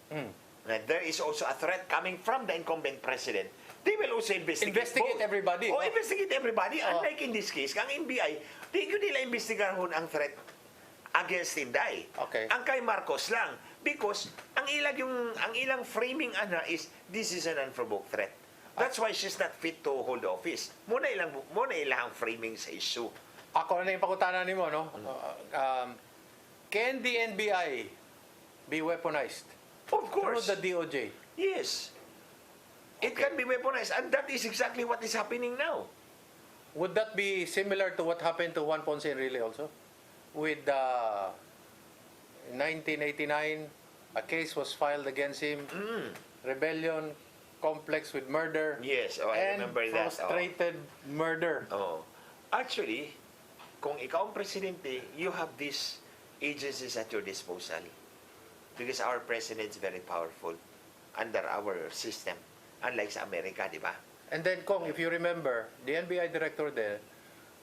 there is also a threat coming from the incumbent president. They will also investigate everybody. Investigate everybody. Unlike in this case, kang NBI, di ko nila imbestigahan ang threat against Inday. Ang kay Marcos lang. Because ang ilang framing is this is an unprovoked threat. That's why she's not fit to hold office. Muna ilang framing sa issue. Ako na yung pakutanan nimo, no? Can the NBI be weaponized? Of course. Through the DOJ? Yes. It can be weaponized, and that is exactly what is happening now. Would that be similar to what happened to Juan Ponce Enrile also? With 1989, a case was filed against him, rebellion, complex with murder, yes, I remember that. Frustrated murder. Actually, kung ikaw ang presidente, you have these agencies at your disposal. Because our president is very powerful under our system. Unlike sa Amerika, di ba? And then, Kong, if you remember, the NBI director there,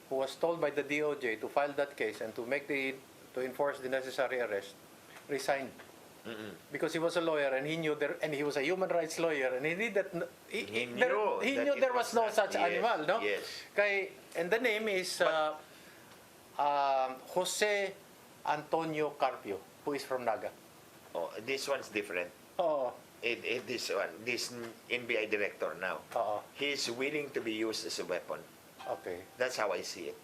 who was told by the DOJ to file that case and to enforce the necessary arrest, resigned. because he was a lawyer and he knew there, and he was a human rights lawyer, and he knew that He knew that it there was no not- such yes, animal, no? Yes. And the name is Jose Antonio Carpio, who is from Naga. Oh, this one's different. Oo. This one, this NBI director now, Oo. he's willing to be used as a weapon. Okay. That's how I see it.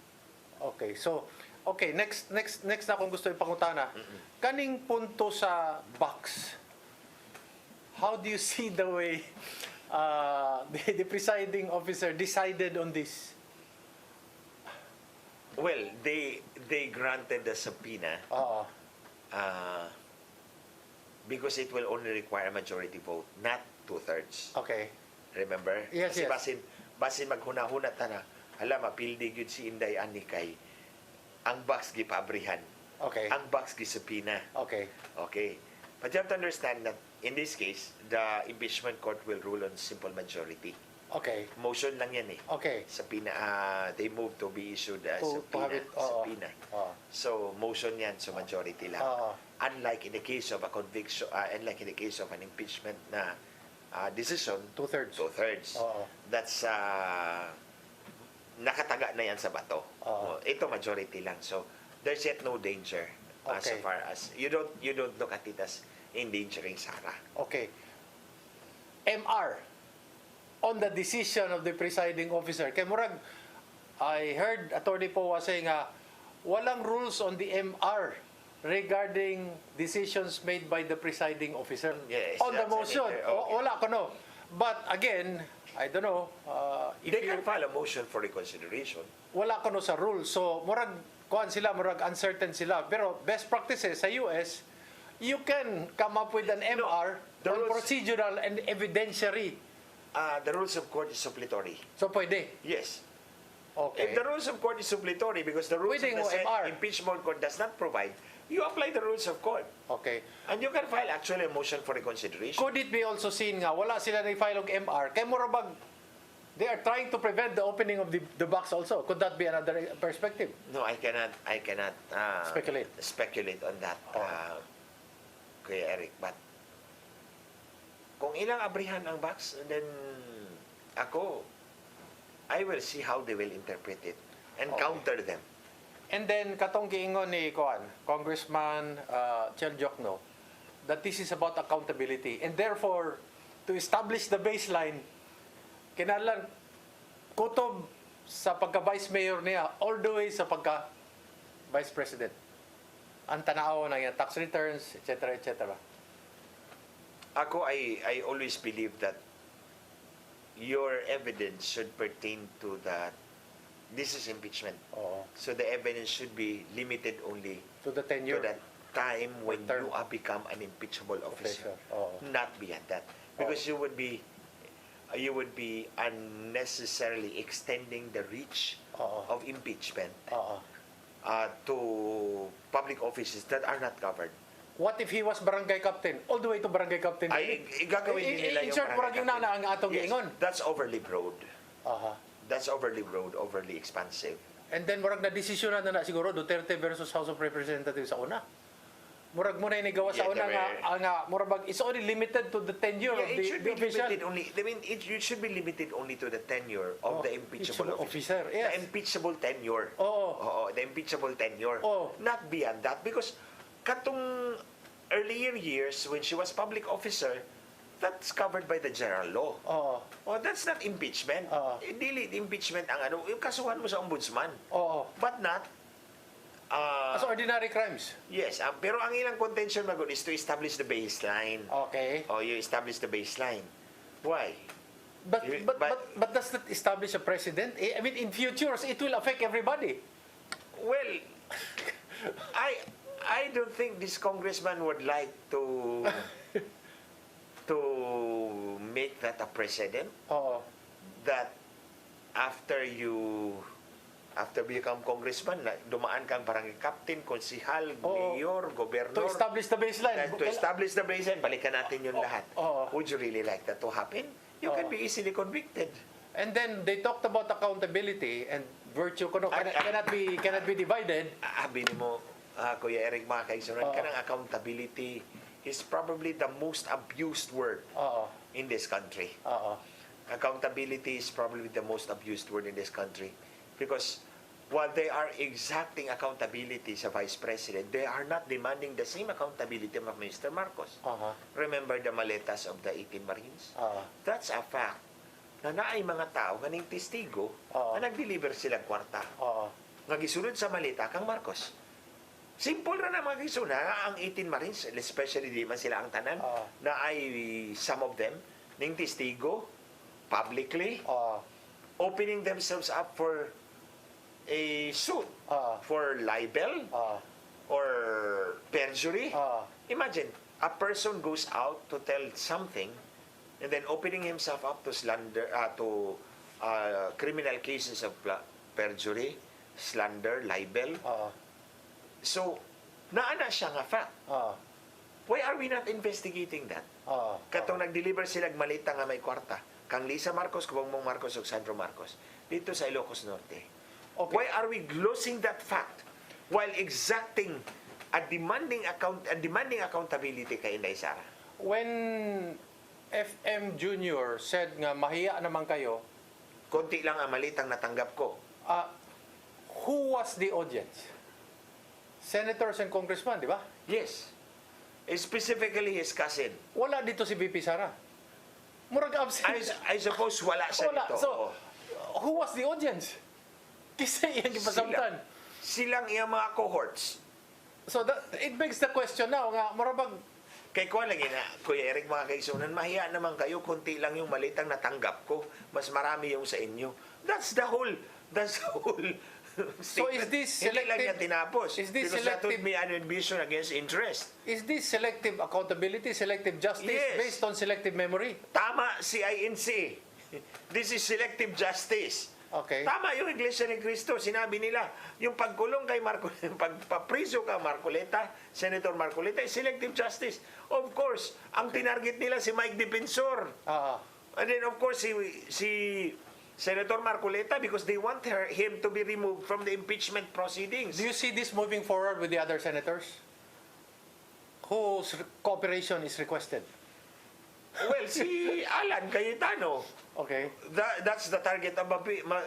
Okay. So, okay, next na kung gusto ipangutana. Kaning punto sa box, how do you see the way the presiding officer decided on this? Well, they granted the subpoena Oo. because it will only require a majority vote, not 2/3. Okay. Remember? Yes, Kasi yes. basin maghuna-huna ta na, alam, mapildi yun si Inday Ani kay ang box gipabrihan. Okay. Ang box gisupina. Okay. Okay. But you have to understand that in this case, the impeachment court will rule on simple majority. Okay. Motion lang yan eh. Okay. Subpoena, they move to be issued as To have it, oo. subpoena. Oo. So, motion yan, so majority lang. Oo. Unlike in the case of a conviction, unlike in the case of an impeachment na decision, 2/3. 2/3. Oo. That's, nakataga na yan sa bato. Oo. Ito, majority lang. So, there's yet no danger so Okay. far as, you don't look at it as endangering Sara. Okay. MR on the decision of the presiding officer. Kay murag, I heard Attorney Poe was saying walang rules on the MR regarding decisions made by the presiding officer. Yes, on the that's motion. an okay. Wala ko no. But again, I don't know. If They you, can file a motion for reconsideration. wala ko no sa rules. So, murag, kuhan sila, murag uncertain sila. Pero best practices sa US, you can come up with an MR the on rules- procedural and evidentiary. The rules of court is suppletory. So, pwede. Yes. Okay. If the rules of court is suppletory because the rules Pwede of the mo MR. impeachment court does not provide, you apply the rules of court. Okay. And you can file actually a motion for reconsideration. Could it be also seen nga, wala sila na-file og MR, kay murabag, they are trying to prevent the opening of the box also. Could that be another perspective? No, I cannot speculate on that, Kuya Eric. But kung ilang abrihan ang box, then ako, I will see how they will interpret it and counter them. And then, katong giingon ni Congressman Chel Jokno, that this is about accountability. And therefore, to establish the baseline, kinahanglan kutob sa pagka-vice mayor niya all the way sa pagka-vice president. Ang tanaw na yan, tax returns, etc., etc. Ako, I always believe that your evidence should pertain to that. This is impeachment. Oo. So the evidence should be limited only To the tenure. to that time when term. you have become an impeachable officer, Oo. not beyond that, because you would be unnecessarily extending the reach Oo. of impeachment Oo. to public offices that are not covered. What if he was barangay captain? All the way to barangay captain. Ay, gagawin din nila yung insert mo barangay rin na ang atong Yes, giingon. that's overly broad. Aha. That's overly broad, overly expansive. And then murag na desisyon na siguro Duterte versus House of Representatives sa una. Murag mo na inigawa sa Yeah, una nga murag it's only limited to the tenure of Yeah, the it should be official. limited only. I mean, it should be limited only to the tenure of the impeachable officer. Yes. The impeachable tenure. Oo. The impeachable tenure. Oo. Not beyond that, because katong earlier years when she was public officer, that's covered by the general law. Oo. Oh, that's not impeachment. Oo. Dili impeachment ang yung kasuhan mo sa ombudsman. Oo. But not As ordinary crimes. yes, pero ang ilang contention magod is to establish the baseline. Okay. Oh, you establish the baseline. Why? But You- but, but- but but does that establish a precedent? I mean, in futures it will affect everybody. Well, I don't think this congressman would like to make that a precedent Oo. that after you become congressman, dumaan kang barangay captain, konsihal, Oo. mayor, gobernador. To establish the baseline. To establish the baseline, balikan natin yun lahat. Oo. Would you really like that to happen? You can be easily convicted. And then they talked about accountability and virtue cannot be divided. Abi ni mo, Kuya Eric, mga kaigsunan, kanang accountability is probably the most abused word Oo. in this country. Oo. Accountability is probably the most abused word in this country. Because while they are exacting accountability sa Vice President, they are not demanding the same accountability of Mr. Marcos. Remember the maletas of the 18 Marines? That's a fact. Na naay mga tao, ganing testigo, na nag-deliver silang kwarta. Nga gisunod sa maleta kang Marcos. Simple ra na mga gisuna, ang 18 Marines, especially di man sila ang tanan, na ay some of them, ning testigo, publicly, opening themselves up for a suit for libel or perjury. Imagine, a person goes out to tell something and then opening himself up to slander, to criminal cases of perjury, slander, libel. So, naana siya nga fact. Why are we not investigating that? Katong nag-deliver silang malita nga may kwarta. Kang Lisa Marcos, Bongbong Marcos, ug Sandro Marcos. Dito sa Ilocos Norte. Why are we glosing that fact while exacting a demanding accountability kay Inday Sara? When FM Junior said nga mahiya naman kayo, konti lang ang malitang natanggap ko. Who was the audience? Senators and congressmen, di ba? Yes. Specifically his cousin. Wala dito si VP Sara. Murag absent. I suppose wala siya dito. So, who was the audience? Kisa iyang gipasamtan. Silang iyang mga cohorts. So, it begs the question now, nga, marabag, kay ko lagi na, Kuya Eric, mga kaisunan, mahiya naman kayo, kunti lang yung malitang natanggap ko, mas marami yung sa inyo. That's the whole so is this selective? Hindi lang niya tinapos. Is this because selective? That would be an ambition against interest. Is this selective accountability, selective justice, Yes. based on selective memory? Tama si INC. This is selective justice. Okay. Tama yung Iglesia ni Cristo. Sinabi nila, yung pagkulong kay Marcoleta, yung pagpapriso kay Marcoleta, Senator Marcoleta, is selective justice. Of course, ang tinarget nila si Mike Defensor. And then of course, si Senator Marcoleta, because they want him to be removed from the impeachment proceedings. Do you see this moving forward with the other senators? Whose cooperation is requested? Well, si Alan Cayetano. Okay. That's the target of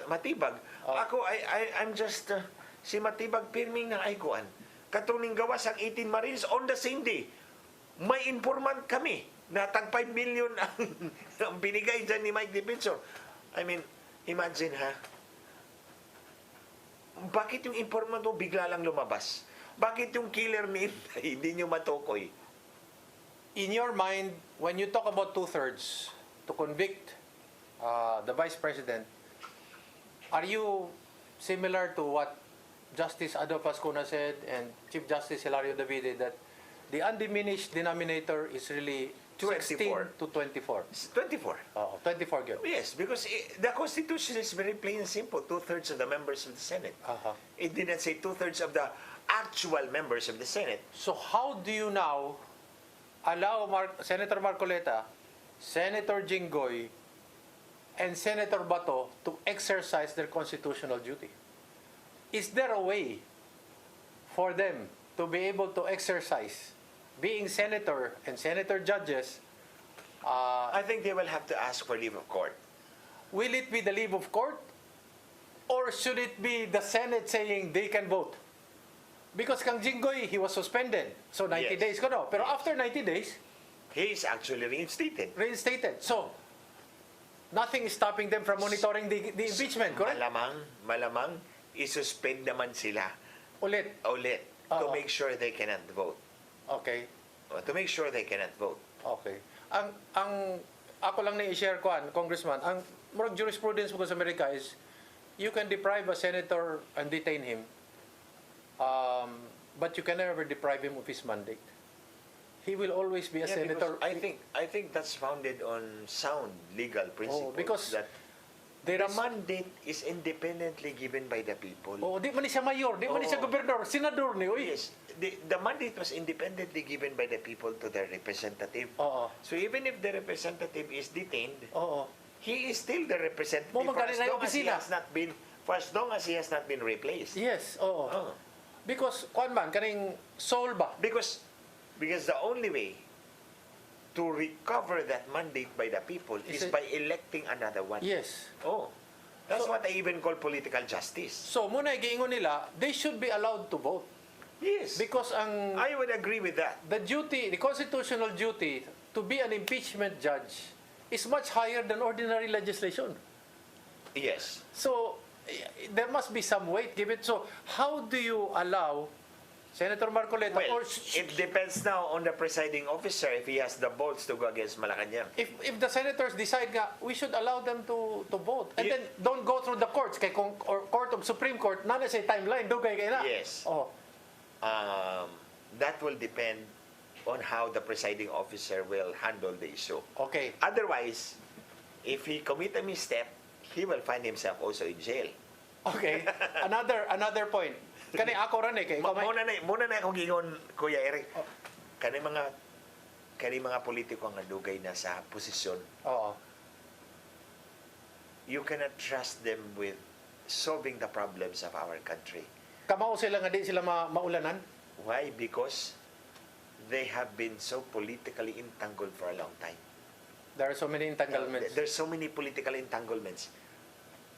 Matibag. Ako, I'm just, si Matibag pirming na aikuan. Katuning gawas ang 18 Marines on the same day. May informant kami na tag 5 million ang binigay dyan ni Mike Defensor. I mean, imagine ha, bakit yung informant mo bigla lang lumabas? Bakit yung killer ni Inday hindi nyo matukoy? In your mind, when you talk about 2/3 to convict the Vice President, are you similar to what Justice Adolfo Ascuna said and Chief Justice Hilario Davide, that the undiminished denominator is really 16 to 24? 24. 24 girl. Yes, because the Constitution is very plain and simple. 2/3 of the members of the Senate. It didn't say 2/3 of the actual members of the Senate. So how do you now allow Senator Marcoleta, Senator Jinggoy, and Senator Bato to exercise their constitutional duty? Is there a way for them to be able to exercise, being senator and senator judges? I think they will have to ask for leave of court. Will it be the leave of court? Or should it be the Senate saying they can vote? Because kang Jinggoy, he was suspended. So 90 days ko no. Pero after 90 days, he is actually reinstated. So, nothing is stopping them from monitoring the impeachment, correct? Malamang, isuspend naman sila. Ulit. To make sure they cannot vote. Okay. To make sure they cannot vote. Okay. Ang ako lang na i-share ko, Congressman, ang murag jurisprudence mo sa Amerika is you can deprive a senator and detain him, but you can never deprive him of his mandate. He will always be a senator. I think that's founded on sound legal principles. Because that the mandate is independently given by the people. Di man siya mayor, di man siya gobernador, senador ni. Yes. The mandate was independently given by the people to their representative. So even if the representative is detained, he is still the representative for as long as he has not been replaced. Yes, Because, kaning soul ba? Because the only way to recover that mandate by the people is by electing another one. Yes. Oh. That's what I even call political justice. So, muna giingon nila, they should be allowed to vote. Yes. Because I would agree with that. the constitutional duty to be an impeachment judge is much higher than ordinary legislation. Yes. So, there must be some weight given. So, how do you allow Senator Marcoleta Well, or it depends now on the presiding officer if he has the balls to go against Malacanang. if the senators decide nga, we should allow them to vote. And then don't go through the courts kay kung or Court of Supreme Court na say timeline dugay kay na. Yes. Oh. That will depend on how the presiding officer will handle the issue. Okay. Otherwise, if he commit a misstep, he will find himself also in jail. Okay. Another point. Kani ako ran kay Muna na akong gingon, Kuya Eric. Kani mga politiko nga dugay na sa posisyon. Oo. You cannot trust them with solving the problems of our country. Kamao sila nga di sila maulanan? Why? Because they have been so politically entangled for a long time. There are so many entanglements. There's so many political entanglements.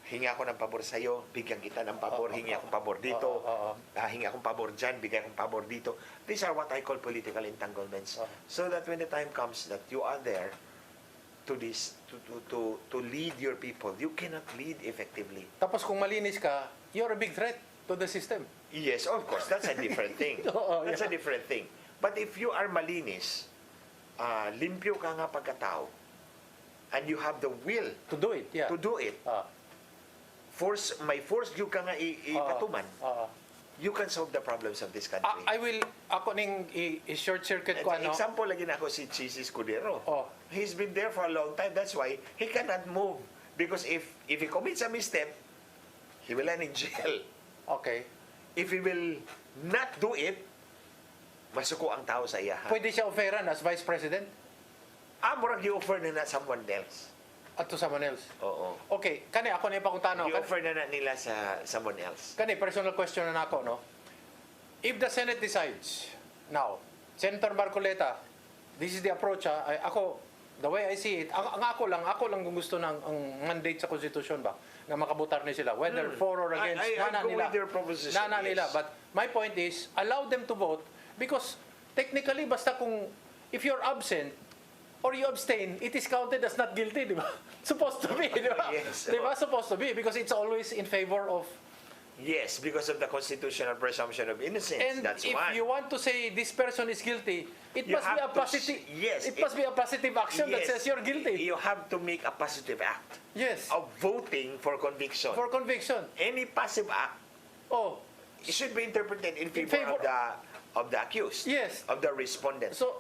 Hingi ako ng pabor sa iyo, bigyan kita ng pabor, hingi akong pabor dito, hingi akong pabor dyan, bigyan akong pabor dito. These are what I call political entanglements. So that when the time comes that you are there to lead your people, you cannot lead effectively. Tapos kung malinis ka, you're a big threat to the system. Yes, of course, that's a different thing. That's a different thing. But if you are malinis, limpyo ka nga pagkatao, and you have the will to do it, to do it, force you ka nga ipatuman, you can solve the problems of this country. Ako ning i-short circuit ko ano. Example lagi na ako si Chis Escudero. He's been there for a long time. That's why he cannot move. Because if he commits a misstep, he will end in jail. Okay. If he will not do it, masuko ang tao sa iya. Pwede siya offeran as Vice President? Murag i-offer na someone else. At to someone else? Oo. Okay, kani ako na ipakutano. I-offer na nila sa someone else. Kani, personal question na ako, no? If the Senate decides, now, Senator Marcoleta, this is the approach, ako, the way I see it, ako lang gusto ng ang mandate sa Constitution ba, na makabutar ni sila, whether for or against, I go with your proposition, nila. But my point is, allow them to vote, because technically, basta kung, if you're absent, or you abstain, it is counted as not guilty, di ba? Supposed to be, di ba? Yes. Di ba? Supposed to be, because it's always in favor of... Yes, because of the constitutional presumption of innocence. And that's if one. you want to say this person is guilty, it You must be have a to positive... yes, it must be a positive action that says you're guilty. You have to make a positive act. Yes. Of voting for conviction. For conviction. Any passive act it should be interpreted in favor of the accused. Yes. Of the respondent. So,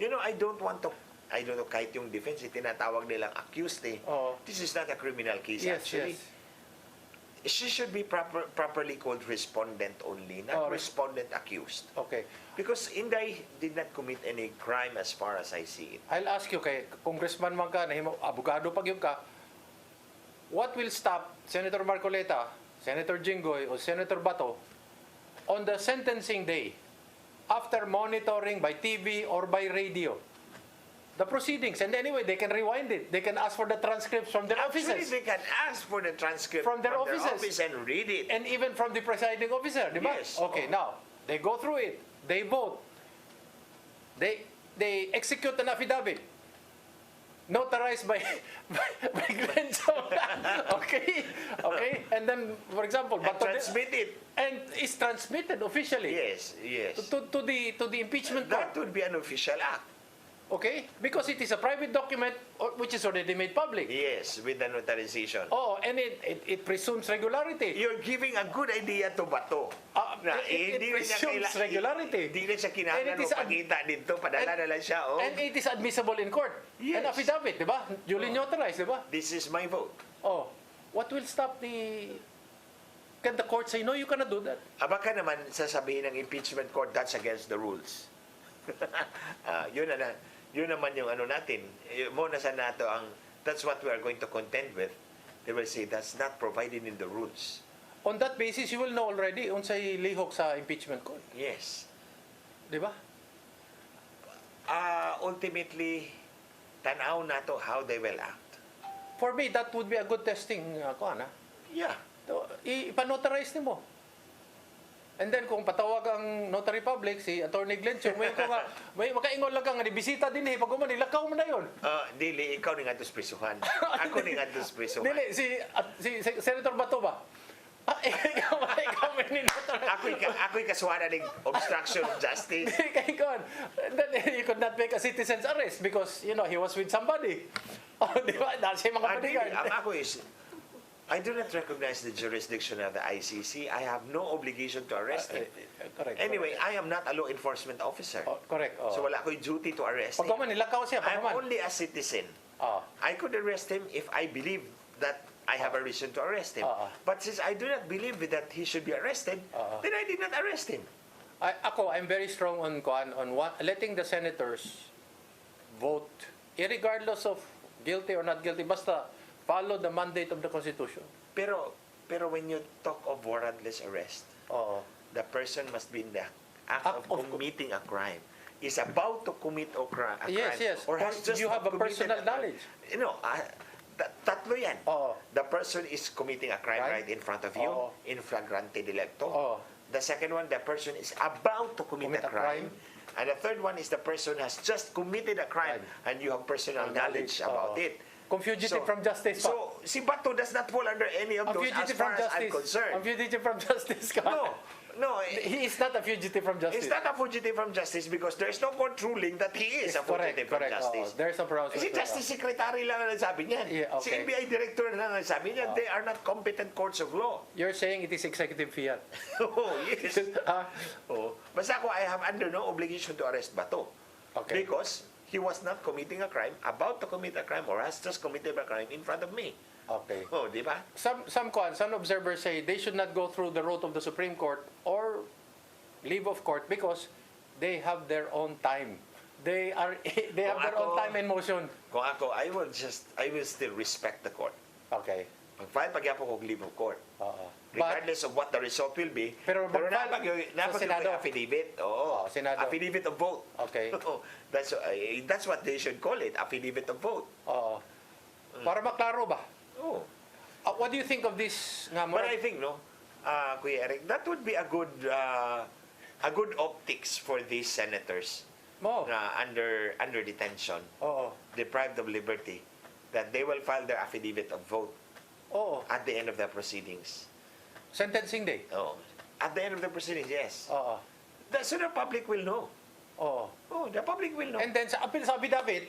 I don't know, kahit yung defense, tinatawag nilang accused This is not a criminal case, actually. Yes. She should be properly called respondent only, not respondent accused. Okay. Because Inday did not commit any crime as far as I see it. I'll ask you, kay congressman man ka, abogado pag yun ka, what will stop Senator Marcoleta, Senator Jinggoy, or Senator Bato on the sentencing day after monitoring by TV or by radio the proceedings? And anyway, they can rewind it. They can ask for the transcripts from their offices. Actually, they can ask for the transcript from their offices office and read it. And even from the presiding officer, di ba? Yes. Okay, now, they go through it. They vote. They execute an affidavit notarized by Glenn Chong. Okay? And then, for example, and transmit it. And it's transmitted officially. Yes. To the impeachment court. That would be an official act. Okay? Because it is a private document which is already made public. Yes, with the notarization. And it presumes regularity. You're giving a good idea to Bato. It presumes regularity. Hindi na siya kinahanglan o pagkita dito, padala na lang siya. And it is admissible in court. Yes. An affidavit, di ba? Duly notarized, di ba? This is my vote. What will stop Can the court say, no, you cannot do that? Baka naman sasabihin ng impeachment court, that's against the rules. Yun naman yung natin. Muna sa NATO that's what we are going to contend with. They will say that's not provided in the rules. On that basis, you will know already unsay lihok sa impeachment court. Yes. Di ba? Ultimately, tanaw na to how they will act. For me, that would be a good testing, Yeah. Ipanotarize ni mo. And then kung patawag ang notary public, si Attorney Glenn Chong, may makaingon lang nga, bisita din pag umani, lakaw mo na yun. Dili, ikaw ni nga dos prisuhan. Ako ni nga dos prisuhan. Dili, si Senator Bato ba? Ikaw may ninotary. Ako'y kasuhanan ng obstruction of justice. And then you could not make a citizen's arrest because, he was with somebody. Di ba? Dahil siya mga bodyguard. Ang ako is, I do not recognize the jurisdiction of the ICC. I have no obligation to arrest him. Correct. Anyway, I am not a law enforcement officer. Correct. So wala ko'y duty to arrest him. Pag nilakaw siya, I'm only a citizen. I could arrest him if I believe that I have a reason to arrest him. But since I do not believe that he should be arrested, then I did not arrest him. I'm very strong on letting the senators vote, irregardless of guilty or not guilty, basta follow the mandate of the Constitution. Pero when you talk of warrantless arrest, the person must be in the act of committing a crime. Is about to commit a crime. Yes. Or has just you have a committed personal knowledge. Tatlo yan. The person is committing a crime right in front of you, in flagrante delicto. The second one, the person is about to commit a crime. And the third one is the person has just committed a crime and you have personal knowledge about it. Fugitive from justice. So, si Bato does not fall under any of those as far as I'm concerned. A fugitive from justice ka? No, he is not a fugitive from justice. He's not a fugitive from justice because there's no court ruling that he is a fugitive from justice. There's a process. Kasi Justice Secretary lang ang nagsabi niyan. Si NBI Director lang ang nagsabi niyan. They are not competent courts of law. You're saying it is executive fiat. Oh, yes. Basta ako, I have under no obligation to arrest Bato. Okay. Because he was not committing a crime, about to commit a crime, or has just committed a crime in front of me. Okay. Di ba? Some observers say they should not go through the route of the Supreme Court or leave of court because they have their own time. They have their own time and motion. Kung ako, I will still respect the court. Okay. Pag-file pag-yapo kong leave of court. Regardless of what the result will be. Pero napag yung affidavit. Senado. Affidavit of vote. Okay. That's what they should call it, affidavit of vote. Para maklaro ba? What do you think of this? But I think, Kuya Eric, that would be a good optics for these senators na under detention, deprived of liberty, that they will file their affidavit of vote at the end of the proceedings. Sentencing day? At the end of the proceedings, yes. So the public will know. The public will know. And then sa appeal sa affidavit,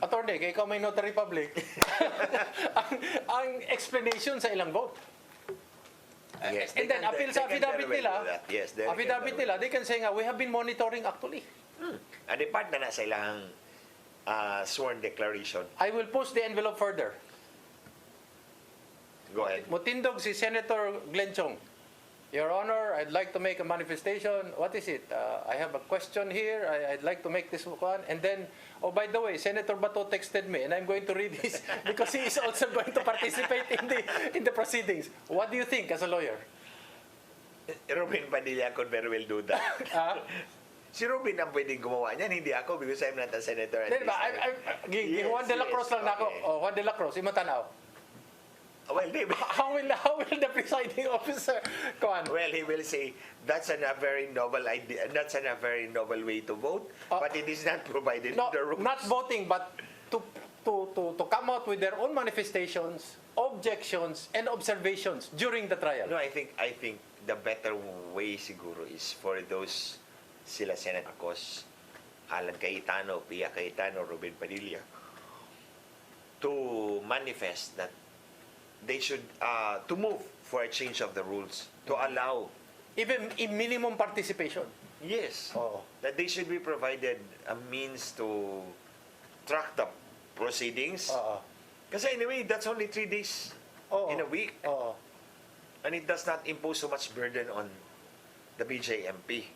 Attorney, kaya ikaw may notary public, ang explanation sa ilang vote. Yes, and then appeal sa affidavit nila, yes, they can say nga, we have been monitoring actually. And the part na nasa ilang sworn declaration. I will post the envelope further. Go ahead. Mutindog si Senator Glenn Chong. Your Honor, I'd like to make a manifestation. What is it? I have a question here. I'd like to make this one. And then, by the way, Senator Bato texted me, and I'm going to read this because he is also going to participate in the proceedings. What do you think as a lawyer? Robin Padilla could very well do that. Si Robin ang pwedeng gumawa niyan, hindi ako because I'm not a senator. Juan de la Cruz lang ako. Juan de la Cruz, imatanaw. Well, how will the presiding officer go on? Well, he will say that's a very noble idea. That's a very noble way to vote, but it is not provided in the rules. Not voting, but to come out with their own manifestations, objections, and observations during the trial. No, I think the better way siguro is for those sila Senator Marcos, Alan Cayetano, Pia Cayetano, Robin Padilla to manifest that they should to move for a change of the rules to allow even in minimum participation. Yes. That they should be provided a means to track the proceedings. Kasi anyway, that's only 3 days in a week. And it does not impose so much burden on the BJMP.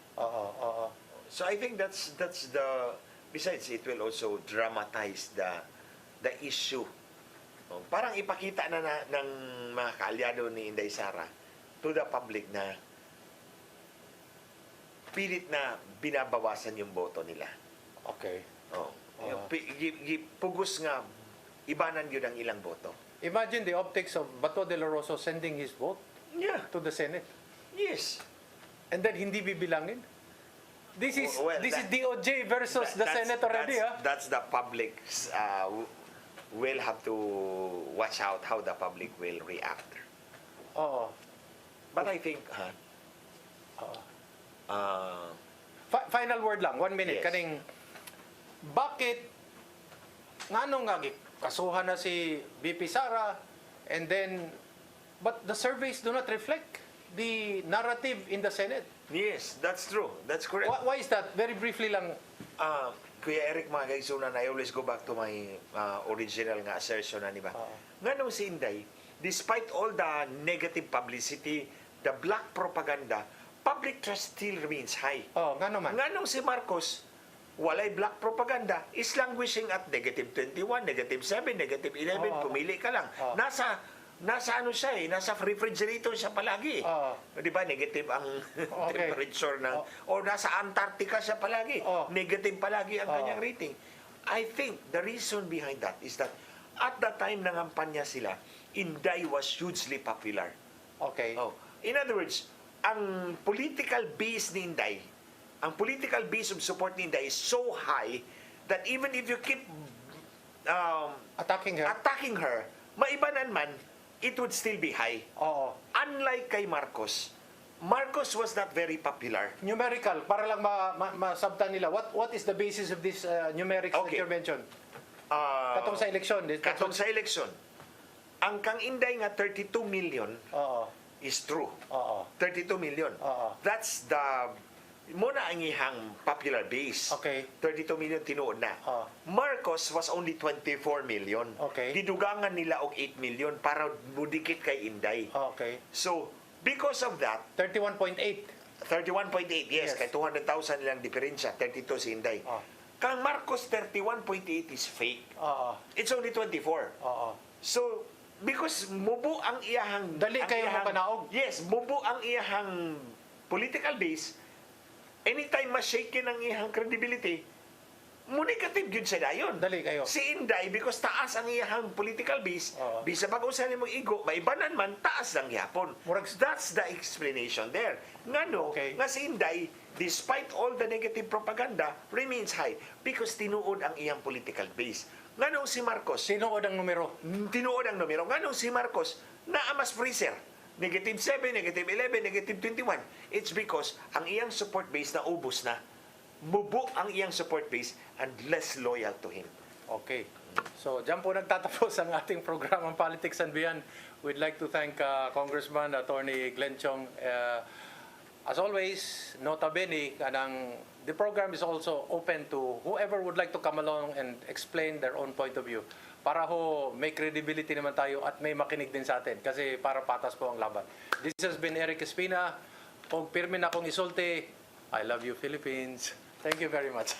So I think that's the, besides it will also dramatize the issue. Parang ipakita na ng mga kaalyado ni Inday Sara to the public na pilit na binabawasan yung boto nila. Okay. Pugos nga, ibanan yun ang ilang boto. Imagine the optics of Bato de la Rosa sending his vote Yeah. to the Senate. Yes. And then hindi bibilangin. This is Well, this that- is DOJ versus the Senate already, That's the public. Will have to watch out how the public will react. Oo. But I think, Final word lang, 1 minute. Yes. Kaning, bakit, ngano nga, kasuhan na si BP Sara, and then, but the surveys do not reflect the narrative in the Senate. yes, that's true. That's correct. Why is that? Very briefly lang. Kuya Eric, mga kaigsunan, I always go back to my original nga assertion na, di ba? Nganong si Inday, despite all the negative publicity, the black propaganda, public trust still remains high. Nga naman. Nganong si Marcos, walay black propaganda, is languishing at negative 21, negative 7, negative 11, pumili ka lang. Nasa ano siya nasa refrigerator siya palagi. Di ba, negative ang temperature ng, o nasa Antarctica siya palagi. Negative palagi ang kanyang rating. I think the reason behind that is that at the time ng kampanya sila, Inday was hugely popular. Okay. In other words, ang political base ni Inday, ang political base of support ni Inday is so high that even if you keep attacking her, maibanan man, it would still be high. Unlike kay Marcos, Marcos was not very popular. Numerical, para lang masabtan nila. What is the basis of this numerics that you mentioned? Katong sa eleksyon. Katong sa eleksyon. Ang kang Inday nga 32 million is true. 32 million. That's the muna ang ihang popular base. 32 million tinuod na. Marcos was only 24 million. Didugangan nila og 8 million para mudikit kay Inday. So, because of that, 31.8. 31.8, yes. Kay 200,000 nilang diferensya. 32 si Inday. Kang Marcos, 31.8 is fake. It's only 24. So, because mubo ang iyahang... Dali kayo mapanaog. Yes, mubo ang iyahang political base. Anytime ma-shaken ang iyahang credibility, negative yun sa dayon. Dali kayo. Si Inday, because taas ang iyahang political base, bisa pag-usahan mo igo, maibanan man, taas lang yapon. That's the explanation there. Ngano, nga si Inday, despite all the negative propaganda, remains high because tinuod ang iyang political base. Nganong si Marcos? Tinuod ang numero. Tinuod ang numero. Nganong si Marcos, naamas freezer. Negative 7, negative 11, negative 21. It's because ang iyang support base na ubos na. Mubo ang iyang support base and less loyal to him. Okay. So, dyan po nagtatapos ang ating programang Politics and Beyond. We'd like to thank Congressman Attorney Glenn Chong. As always, nota bene, the program is also open to whoever would like to come along and explain their own point of view. Para ho, may credibility naman tayo at may makinig din sa atin. Kasi para patas po ang laban. This has been Eric Espina. Kung pirmi na akong isulti, I love you, Philippines. Thank you very much.